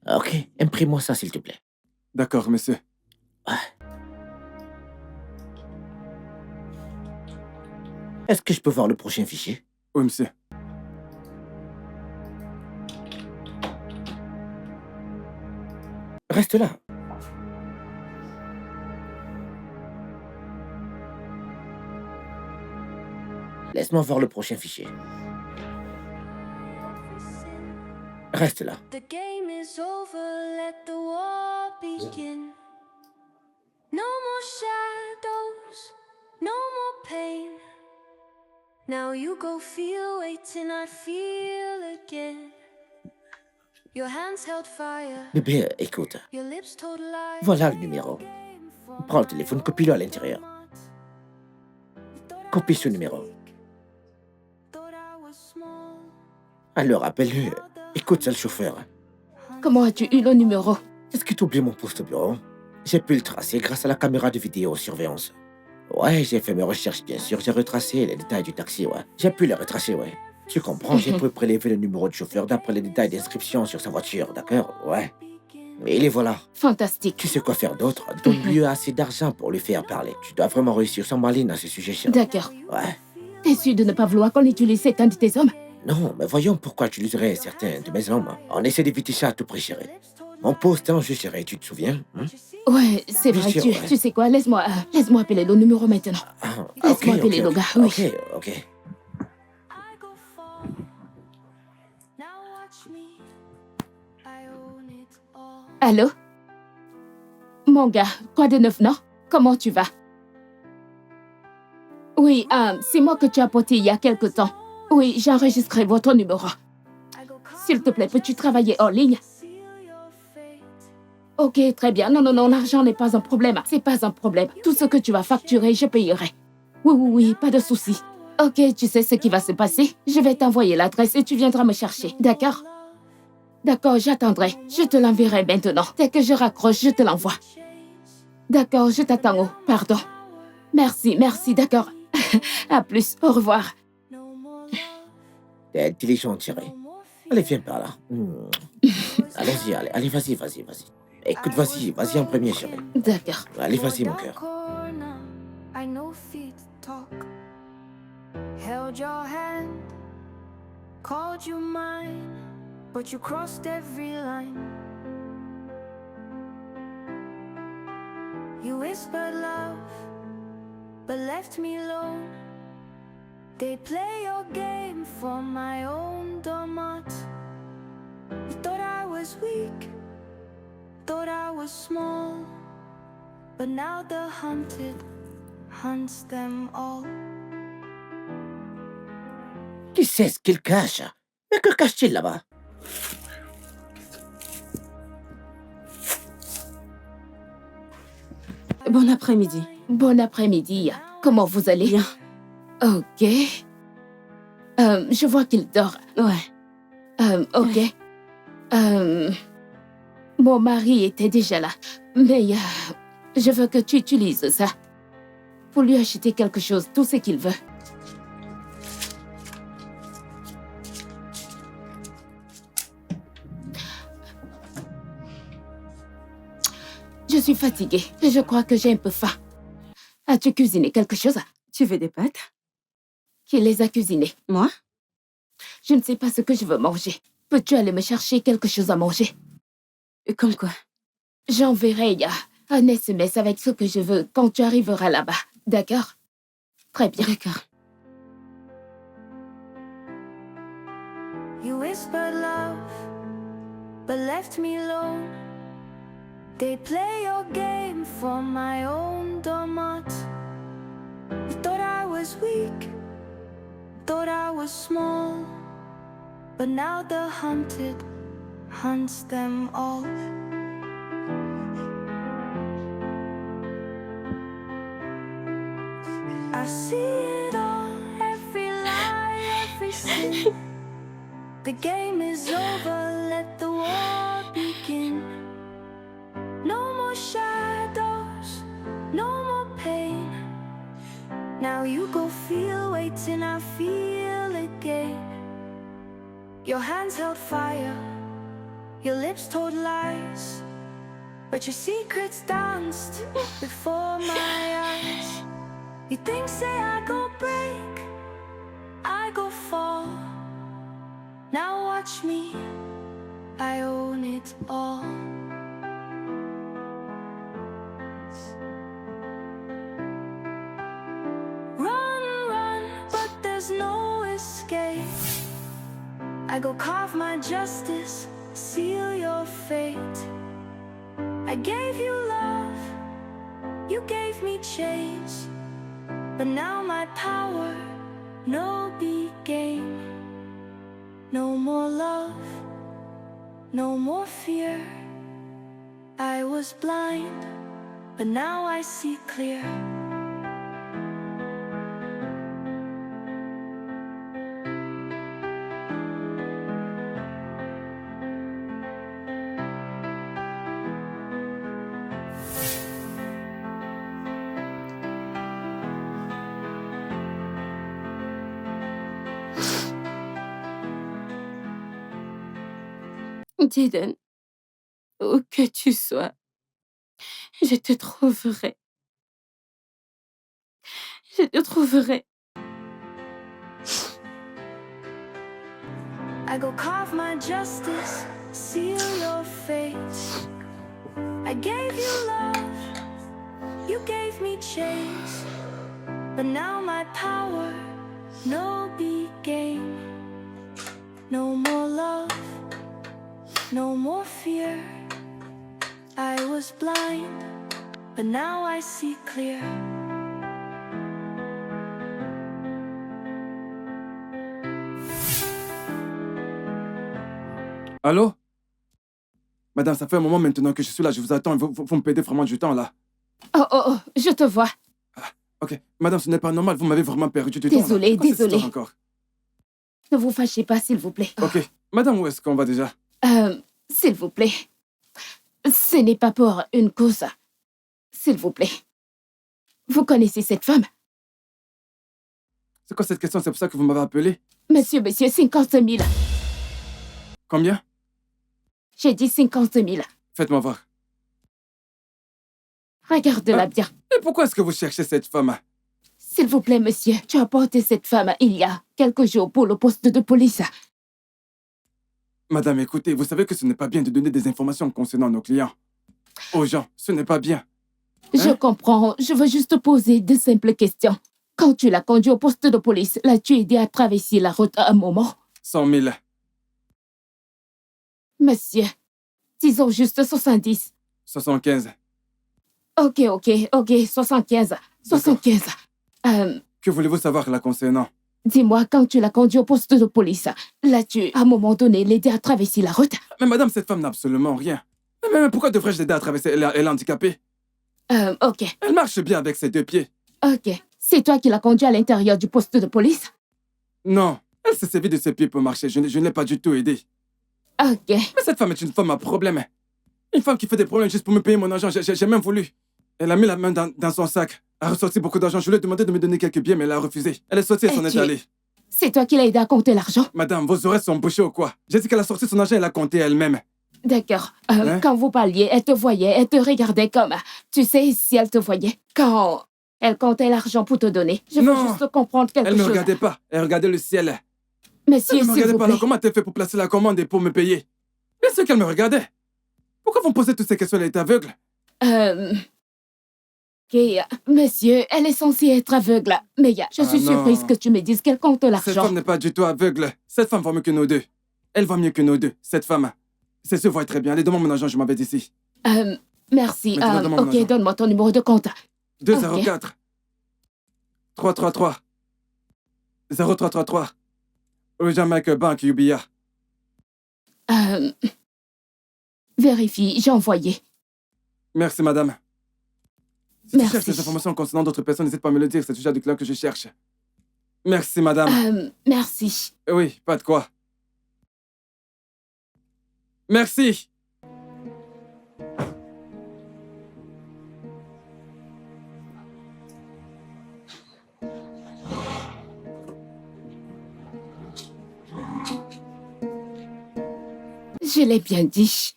Ok, imprime-moi ça, s'il te plaît. d'accord, monsieur. Est-ce que je peux voir le prochain fichier? Oui, monsieur. Reste là. Laisse-moi voir le prochain fichier. Reste là. The game is over, let the war begin. No more shadows, no more pain. Now you go feel, wait till I feel again. Your hands held fire, Bébé, écoute. your lips told lies. Voilà le numéro. Prends le téléphone, copie-le à l'intérieur. Copie ce numéro. Alors, appelle-le. Écoute, c'est le chauffeur. Comment as-tu eu le numéro? Est-ce que tu oublies mon poste au bureau? J'ai pu le tracer grâce à la caméra de vidéosurveillance. Ouais, j'ai fait mes recherches, bien sûr. J'ai retracé les détails du taxi, ouais. J'ai pu le retracer, ouais. Tu comprends, j'ai pu prélever le numéro de chauffeur d'après les détails d'inscription sur sa voiture, d'accord? Ouais. Et les voilà. Fantastique. Tu sais quoi faire d'autre? Donne-lui assez d'argent pour lui faire parler. Tu dois vraiment réussir sans maline à ce sujet, chérie. D'accord. Ouais. T'es sûr de ne pas vouloir qu'on utilise certains de tes hommes? Non, mais voyons pourquoi tu l'userais certains de mes hommes. On essaie d'éviter ça à tout prix, chérie. Mon poste en jeu, chérie, tu te souviens? Ouais, c'est Bien vrai. sûr, Tu, ouais. tu sais quoi? Laisse-moi appeler le numéro maintenant. Ah, Laisse-moi appeler le gars, oui. Ok. I go far. Now watch me. I own it all. Allô? Mon gars, quoi de neuf, non? Comment tu vas? Oui, c'est moi que tu as apporté il y a quelque temps. Oui, j'ai enregistré votre numéro. I go S'il te plaît, peux-tu travailler en ligne? seal your fate. Ok, très bien. Non, l'argent n'est pas un problème. C'est pas un problème. Tout ce que tu vas facturer, je payerai. Oui, pas de souci. Ok, tu sais ce qui va se passer? Je vais t'envoyer l'adresse et tu viendras me chercher. D'accord? D'accord, j'attendrai. Je te l'enverrai maintenant. Dès que je raccroche, je te l'envoie. D'accord, je t'attends. Oh, pardon. Merci, d'accord. À plus. Au revoir. No more love, T'es intelligente, chérie. no more fear. Allez, viens par là. Allons-y, allez, vas-y. Écoute, vas-y en premier, chérie. D'accord. Allez, vas-y, mon Down cœur. corner, I know feet talk. Held your hand, called you mine, but you crossed every line. You whispered love, but left me alone. They play your game for my own doormat. Thought I was weak, thought I was small. But now the hunted hunts them all. Qui sait ce qu'il cache? Mais que cache-t-il là-bas? Bon après-midi. Bon après-midi. Comment vous allez? Bien. Ok. Je vois qu'il dort. Ouais. Ok. Mon mari était déjà là. Mais je veux que tu utilises ça. Pour lui acheter quelque chose, tout ce qu'il veut. Je suis fatiguée. Je crois que j'ai un peu faim. As-tu cuisiné quelque chose? Tu veux des pâtes? Qui les a cuisinées? Moi? Je ne sais pas ce que je veux manger. Peux-tu aller me chercher quelque chose à manger? Comme quoi? J'enverrai un SMS avec ce que je veux quand tu arriveras là-bas. D'accord? Très bien. D'accord. You whispered love, but left me alone. They play your game for my own doormat. Thought I was weak, thought I was small. But now the hunted hunts them all. I see it all, every lie, every sin. The game is over, let the war begin. No more shadows, no more pain. Now you go feel, waiting, I feel again. Your hands held fire, your lips told lies, but your secrets danced before my eyes. You think, say I go break, I go fall. Now watch me, I own it all. Run, run, but there's no escape. I go carve my justice, seal your fate. I gave you love, you gave me change, but now my power, no big game. No more love, no more fear. I was blind, but now I see clear. Jaden, où que tu sois, je te trouverai. Je te trouverai. I go carve my justice, seal your fate. I gave you love, you gave me change, but now my power, no big game. No more love, no more fear. I was blind, but now I see clear. Allô? Madame, ça fait un moment maintenant que je suis là. Je vous attends. Vous me perdez vraiment du temps, là. Oh, je te vois. Ok. Madame, ce n'est pas normal. Vous m'avez vraiment perdu du temps. Désolée, C'est quoi cette désolée. histoire encore? Ne vous fâchez pas, s'il vous plaît. Ok. Madame, où est-ce qu'on va déjà? S'il vous plaît. Ce n'est pas pour une cause. S'il vous plaît. Vous connaissez cette femme? C'est quoi cette question? C'est pour ça que vous m'avez appelé? Monsieur, 50 000. Combien? J'ai dit 50 000. Faites-moi voir. Regarde-la bien. Et pourquoi est-ce que vous cherchez cette femme? S'il vous plaît, monsieur, tu as porté cette femme il y a quelques jours pour le poste de police. Madame, écoutez, vous savez que ce n'est pas bien de donner des informations concernant nos clients. Aux gens, ce n'est pas bien. Je comprends. Je veux juste poser de simples questions. Quand tu l'as conduit au poste de police, l'as-tu aidé à traverser la route à un moment? 100 000. Monsieur, disons juste 70. 75. Ok, 75. 75. Que voulez-vous savoir là concernant? Dis-moi, quand tu l'as conduit au poste de police, l'as-tu, à un moment donné, l'aider à traverser la route? Mais madame, cette femme n'a absolument rien. Mais pourquoi devrais-je l'aider à traverser? Elle est handicapée. Ok. Elle marche bien avec ses deux pieds. Ok. C'est toi qui l'as conduit à l'intérieur du poste de police? Non, elle s'est servie de ses pieds pour marcher. Je ne l'ai pas du tout aidée. Ok. Mais cette femme est une femme à problème. Une femme qui fait des problèmes juste pour me payer mon argent. J'ai même voulu. Elle a mis la main dans son sac. Elle a ressorti beaucoup d'argent. Je lui ai demandé de me donner quelques billets, mais elle a refusé. Elle est sortie et s'en est allée. C'est toi qui l'as aidé à compter l'argent? Madame, vos oreilles sont bouchées ou quoi? J'ai dit qu'elle a sorti son argent et elle a compté elle-même. D'accord. Quand vous parliez, elle te voyait, elle te regardait comme... Tu sais, si elle te voyait, quand elle comptait l'argent pour te donner. Je veux juste comprendre quelque chose. Elle ne me regardait pas. Elle regardait le ciel. Monsieur, elle ne me s'il regardait vous pas. plaît. Alors comment a-t-elle fait pour placer la commande et pour me payer? Bien sûr qu'elle me regardait. Pourquoi vous me posez toutes ces questions? Elle est aveugle. Ok, monsieur, elle est censée être aveugle. Mais je suis surprise que tu me dises qu'elle compte l'argent. Cette femme n'est pas du tout aveugle. Cette femme va mieux que nous deux. Elle va mieux que nous deux, cette femme. C'est se voit très bien. Allez, donne-moi mon argent, je m'avais dit ici. Merci. Donne-moi mon Ok, argent. donne-moi ton numéro de compte. 204 333 0333 Jamaica Bank UBA. Vérifie, j'ai envoyé. Merci, madame. Si tu cherches Merci. des informations concernant d'autres personnes, n'hésite pas à me le dire, c'est déjà du clan que je cherche. Merci, madame. Merci. Oui, pas de quoi. Merci. Je l'ai bien dit.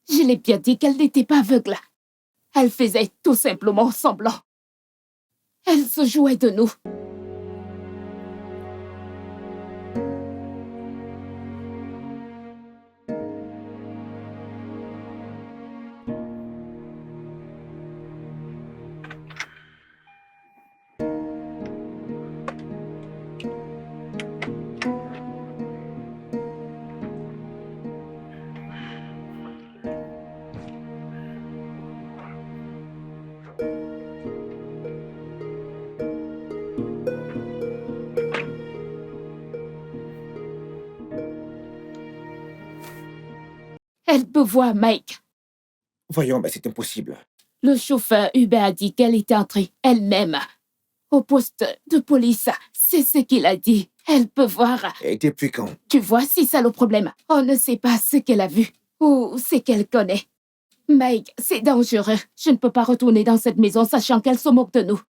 Je l'ai bien dit qu'elle n'était pas aveugle. Elle faisait tout simplement semblant. Elle se jouait de nous. Elle peut voir Mike. Voyons, mais c'est impossible. Le chauffeur Uber a dit qu'elle était entrée elle-même au poste de police. C'est ce qu'il a dit. Elle peut voir. Et depuis quand? Tu vois, c'est ça le problème. On ne sait pas ce qu'elle a vu ou ce qu'elle connaît. Mike, c'est dangereux. Je ne peux pas retourner dans cette maison sachant qu'elle se moque de nous.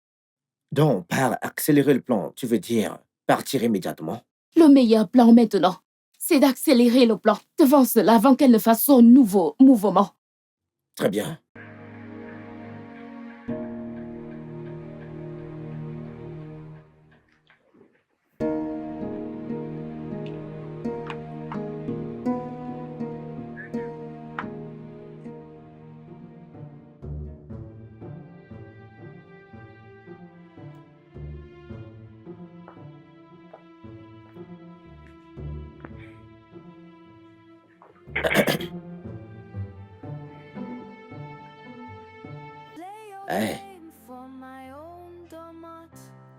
Donc, par accélérer le plan, tu veux dire partir immédiatement? Le meilleur plan maintenant, c'est d'accélérer le plan devant cela avant qu'elle ne fasse son nouveau mouvement. Très bien. Hey,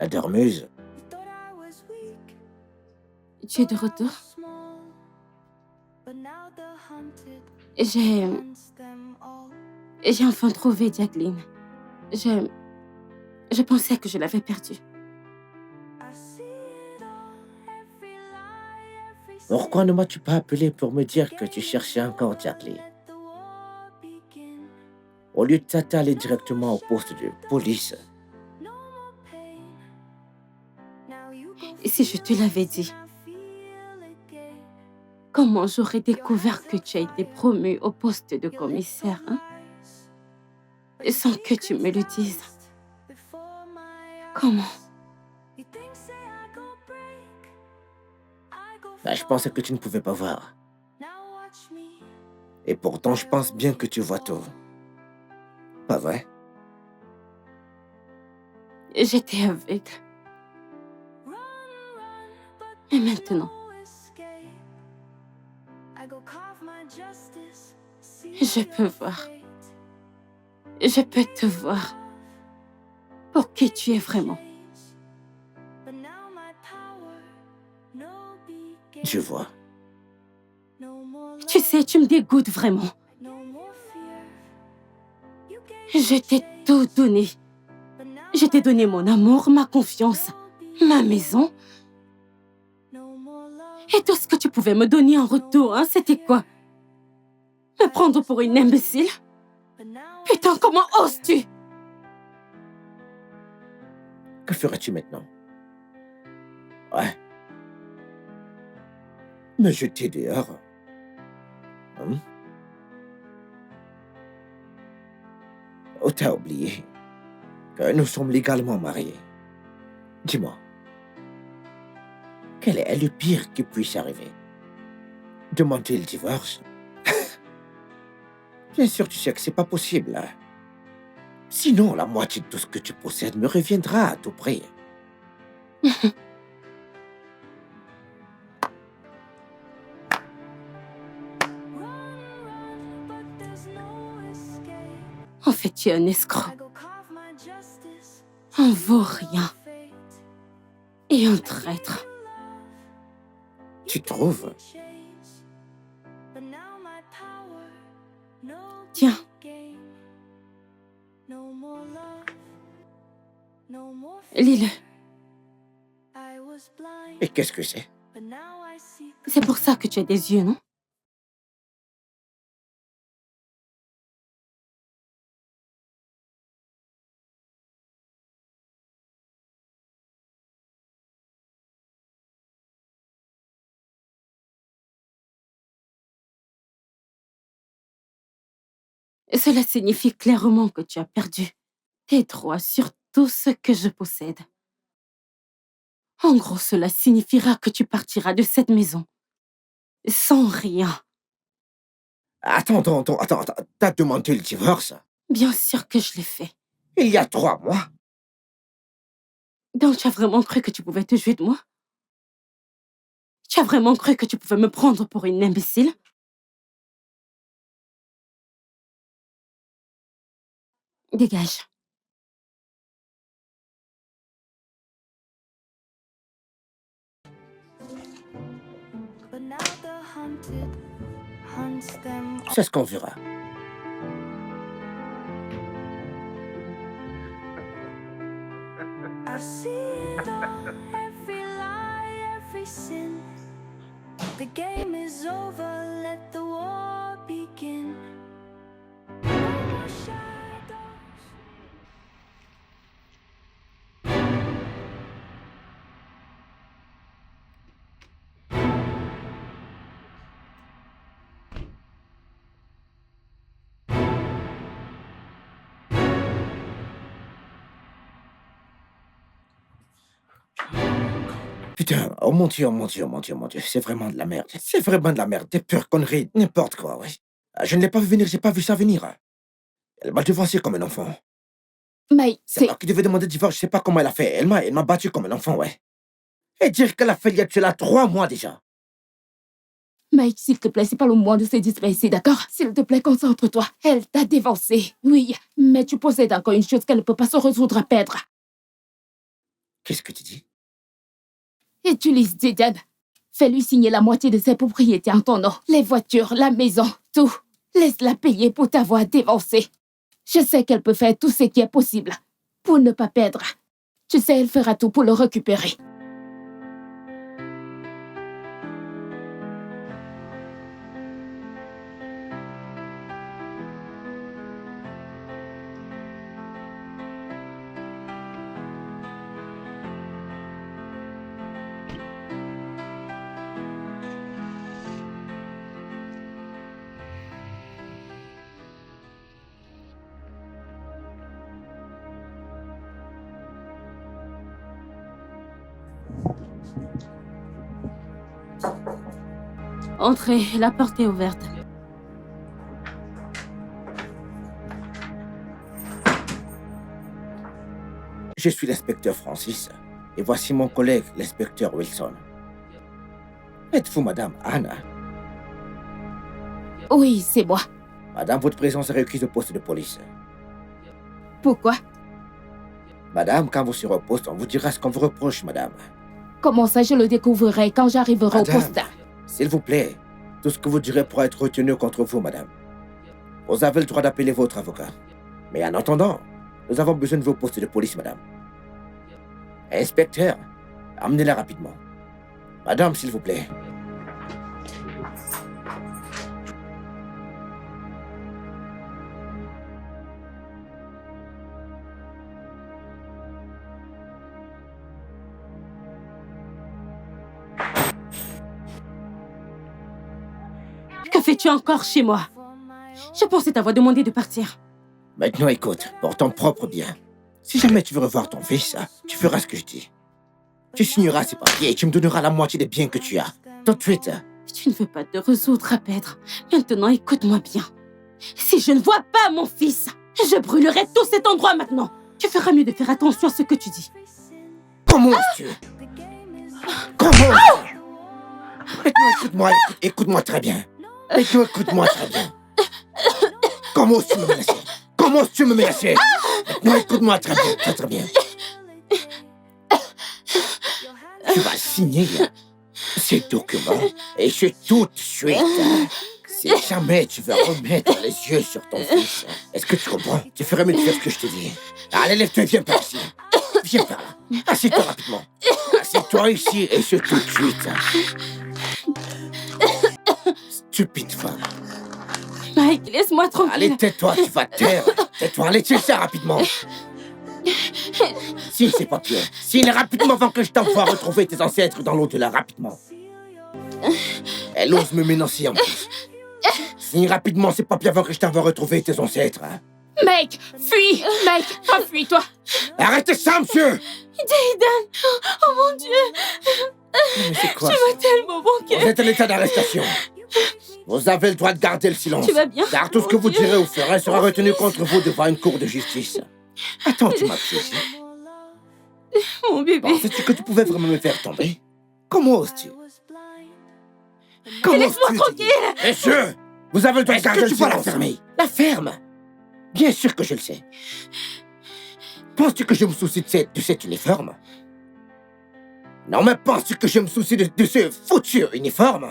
la dormeuse. Tu es de retour? J'ai enfin trouvé Jacqueline. Je pensais que je l'avais perdue. Pourquoi ne m'as-tu pas appelé pour me dire que tu cherchais encore Jacqueline? Au lieu de t'attaler directement au poste de police. Et si je te l'avais dit, comment j'aurais découvert que tu as été promu au poste de commissaire, hein? Sans que tu me le dises. Comment? Bah, je pensais que tu ne pouvais pas voir. Et pourtant, je pense bien que tu vois tout. Pas vrai? J'étais aveugle. Et maintenant, je peux voir. Je peux te voir pour qui tu es vraiment. Je vois. Tu sais, tu me dégoûtes vraiment. Je t'ai tout donné. Je t'ai donné mon amour, ma confiance, ma maison. Et tout ce que tu pouvais me donner en retour, hein, c'était quoi? Me prendre pour une imbécile? Putain, comment oses-tu? Que ferais-tu maintenant? Ouais. Me jeter dehors? Hein? Oh, t'as oublié que nous sommes légalement mariés. Dis-moi, quel est le pire qui puisse arriver? Demander le divorce? Bien sûr, tu sais que c'est pas possible. Hein? Sinon, la moitié de tout ce que tu possèdes me reviendra à tout prix. En fait, tu es un escroc. Un vaurien. Et un traître. Tu trouves? Tiens. more love, no more Lis-le. I was blind, Et qu'est-ce que c'est? but now I see. C'est pour ça que tu as des yeux, non? Cela signifie clairement que tu as perdu tes droits sur tout ce que je possède. En gros, cela signifiera que tu partiras de cette maison sans rien. Attends. T'as demandé le divorce? Bien sûr que je l'ai fait. Il y a 3 mois. Donc, tu as vraiment cru que tu pouvais te jouer de moi? Tu as vraiment cru que tu pouvais me prendre pour une imbécile? Dégage. But now the hunted hunts them. C'est ce qu'on verra. I see it all, every lie, every sin. The game is over, let the war begin. No more shadows. Putain, oh mon Dieu. C'est vraiment de la merde. C'est vraiment de la merde. Des pures conneries, n'importe quoi, ouais. Je ne l'ai pas vu venir, j'ai pas vu ça venir. Elle m'a devancé comme un enfant. Mike, C'est c'est... moi qui devais demander le divorce, je sais pas comment elle a fait. Elle m'a battu comme un enfant, ouais. Et dire qu'elle a fait il y a de là 3 mois déjà. Mike, s'il te plaît, c'est pas le moment de se disperser, d'accord? S'il te plaît, concentre-toi. Elle t'a dévancé, oui. Mais tu possèdes encore une chose qu'elle ne peut pas se résoudre à perdre. Qu'est-ce que tu dis? Utilise Zidane. Fais-lui signer la moitié de ses propriétés en ton nom. Les voitures, la maison, tout. Laisse-la payer pour t'avoir dévancé. Je sais qu'elle peut faire tout ce qui est possible pour ne pas perdre. Tu sais, elle fera tout pour le récupérer. Entrez, la porte est ouverte. Je suis l'inspecteur Francis. Et voici mon collègue, l'inspecteur Wilson. Êtes-vous Madame Anna? Oui, c'est moi. Madame, votre présence est requise au poste de police. Pourquoi? Madame, quand vous serez au poste, on vous dira ce qu'on vous reproche, madame. Comment ça, je le découvrirai quand j'arriverai au Madame, poste? s'il vous plaît, tout ce que vous direz pourra être retenu contre vous, madame. Vous avez le droit d'appeler votre avocat. Mais en attendant, nous avons besoin de vos postes de police, madame. Inspecteur, amenez-la rapidement. Madame, s'il vous plaît. Que fais-tu encore chez moi? Je pensais t'avoir demandé de partir. Maintenant, écoute, pour ton propre bien. Si jamais tu veux revoir ton fils, tu feras ce que je dis. Tu signeras ces papiers et tu me donneras la moitié des biens que tu as. Tout de suite. Tu ne veux pas te résoudre à perdre. Maintenant, écoute-moi bien. Si je ne vois pas mon fils, je brûlerai tout cet endroit maintenant. Tu feras mieux de faire attention à ce que tu dis. Comment tu... Comment Maintenant, écoute-moi, écoute-moi très bien. Maintenant, écoute-moi très bien. Comment tu me menacer? Comment tu me menacer? Maintenant, écoute-moi très bien, très bien. Tu vas signer ces documents et c'est tout de suite. Si jamais tu veux remettre les yeux sur ton fils, est-ce que tu comprends? Tu ferais mieux de faire ce que je te dis. Allez, lève-toi et viens par ici. Viens par là. Assieds-toi rapidement. Assieds-toi ici et ce tout de suite. Stupide femme. Mike, laisse-moi tranquille. Allez, tais-toi, tu vas te taire. Tais-toi, allez, tiens ça rapidement. Si, c'est pas pire. Signe rapidement avant que je t'envoie retrouver tes ancêtres dans l'au-delà, rapidement. Elle ose me menacer en plus. Signe rapidement ces papiers avant que je t'envoie retrouver tes ancêtres. Hein. Mike, fuis! Mike, enfuis-toi! Arrêtez ça, monsieur! Jayden! Oh mon Dieu! Mais c'est quoi Tu ça? m'as tellement manqué. Vous êtes en état d'arrestation. Vous avez le droit de garder le silence. Tu vas bien? Car tout ce que Mon vous Dieu. direz ou ferez sera retenu contre vous devant une cour de justice. Attends, tu m'as piégé. Mon bébé. Pensais-tu que tu pouvais vraiment me faire tomber? Comment oses-tu? Comment Laisse-moi oses-tu, tranquille. Teddy? Monsieur! Vous avez le droit de garder le silence. Est-ce que tu vas la fermer? La ferme? Bien sûr que je le sais. Penses-tu que je me soucie de cet uniforme? Non, mais penses-tu que je me soucie de ce foutu uniforme?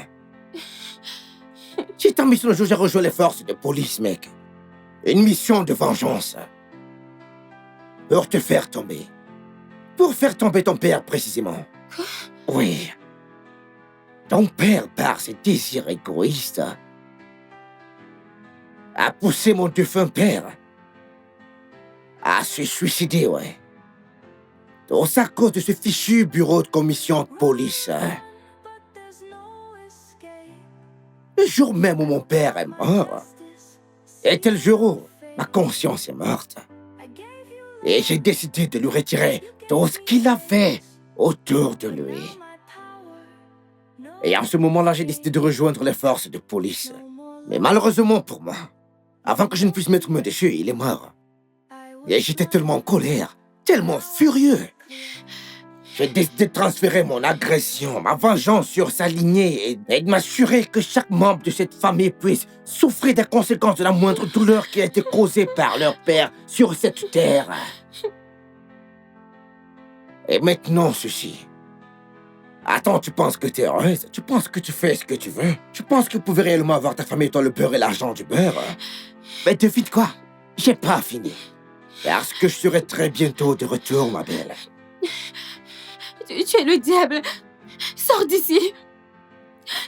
J'ai ta mission aujourd'hui à rejoindre les forces de police, mec. Une mission de vengeance. Pour te faire tomber. Pour faire tomber ton père, précisément. Oui. Ton père, par ses désirs égoïstes, a poussé mon défunt père à se suicider, ouais. Tout ça à cause de ce fichu bureau de commission de police. Le jour même où mon père est mort, était le jour où ma conscience est morte. Et j'ai décidé de lui retirer tout ce qu'il avait autour de lui. Et en ce moment-là, j'ai décidé de rejoindre les forces de police. Mais malheureusement pour moi, avant que je ne puisse mettre main dessus, il est mort. Et j'étais tellement en colère, tellement furieux. J'ai décidé de transférer mon agression, ma vengeance sur sa lignée et de m'assurer que chaque membre de cette famille puisse souffrir des conséquences de la moindre douleur qui a été causée par leur père sur cette terre. Et maintenant, ceci. Attends, tu penses que t'es heureuse? Tu penses que tu fais ce que tu veux? Tu penses que vous pouvez réellement avoir ta famille, toi, le beurre et l'argent du beurre? Mais devine quoi? J'ai pas fini. Parce que je serai très bientôt de retour, ma belle. Tu es le diable. Sors d'ici.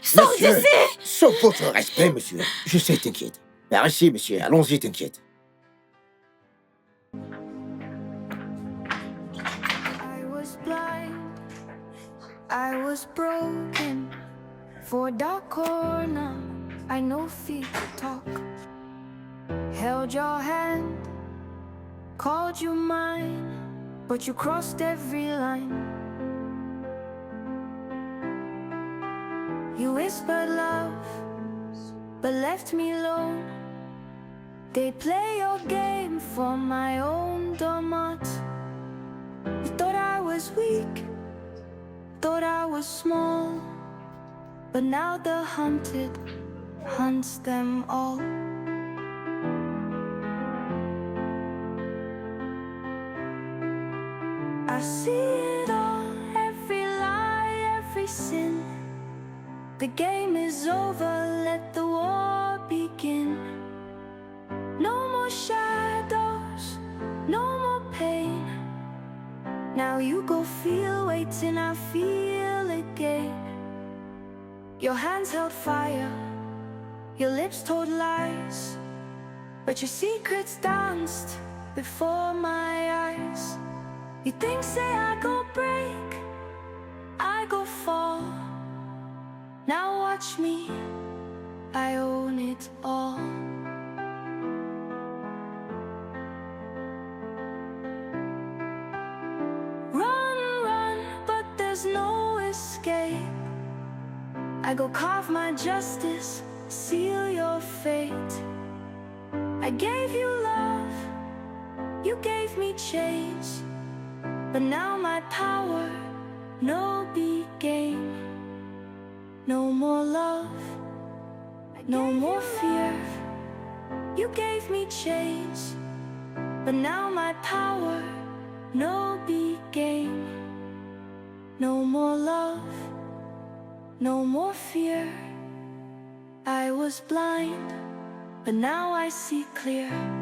Sors Monsieur, d'ici. sauf votre respect, monsieur. Je sais, t'inquiète. Par ici, monsieur. Allons-y, t'inquiète. I was blind, I was broken. For a dark corner, I know feet to talk. Held your hand, called you mine, but you crossed every line. You whispered love, but left me alone. They play your game for my own domot. You thought I was weak, thought I was small, but now the hunted hunts them all. I see it all, every lie, every sin. The game is over, let the war begin. No more shadows, no more pain. Now you go feel, waiting, I feel again. Your hands held fire, your lips told lies, but your secrets danced before my eyes. You think, say I go break, I go fall. Now watch me, I own it all. Run, run, but there's no escape. I go carve my justice, seal your fate. I gave you love, you gave me change, but now my power, no big game. No more love, no more fear. You gave me change, but now my power, no big game. No more love, no more fear. I was blind, but now I see clear.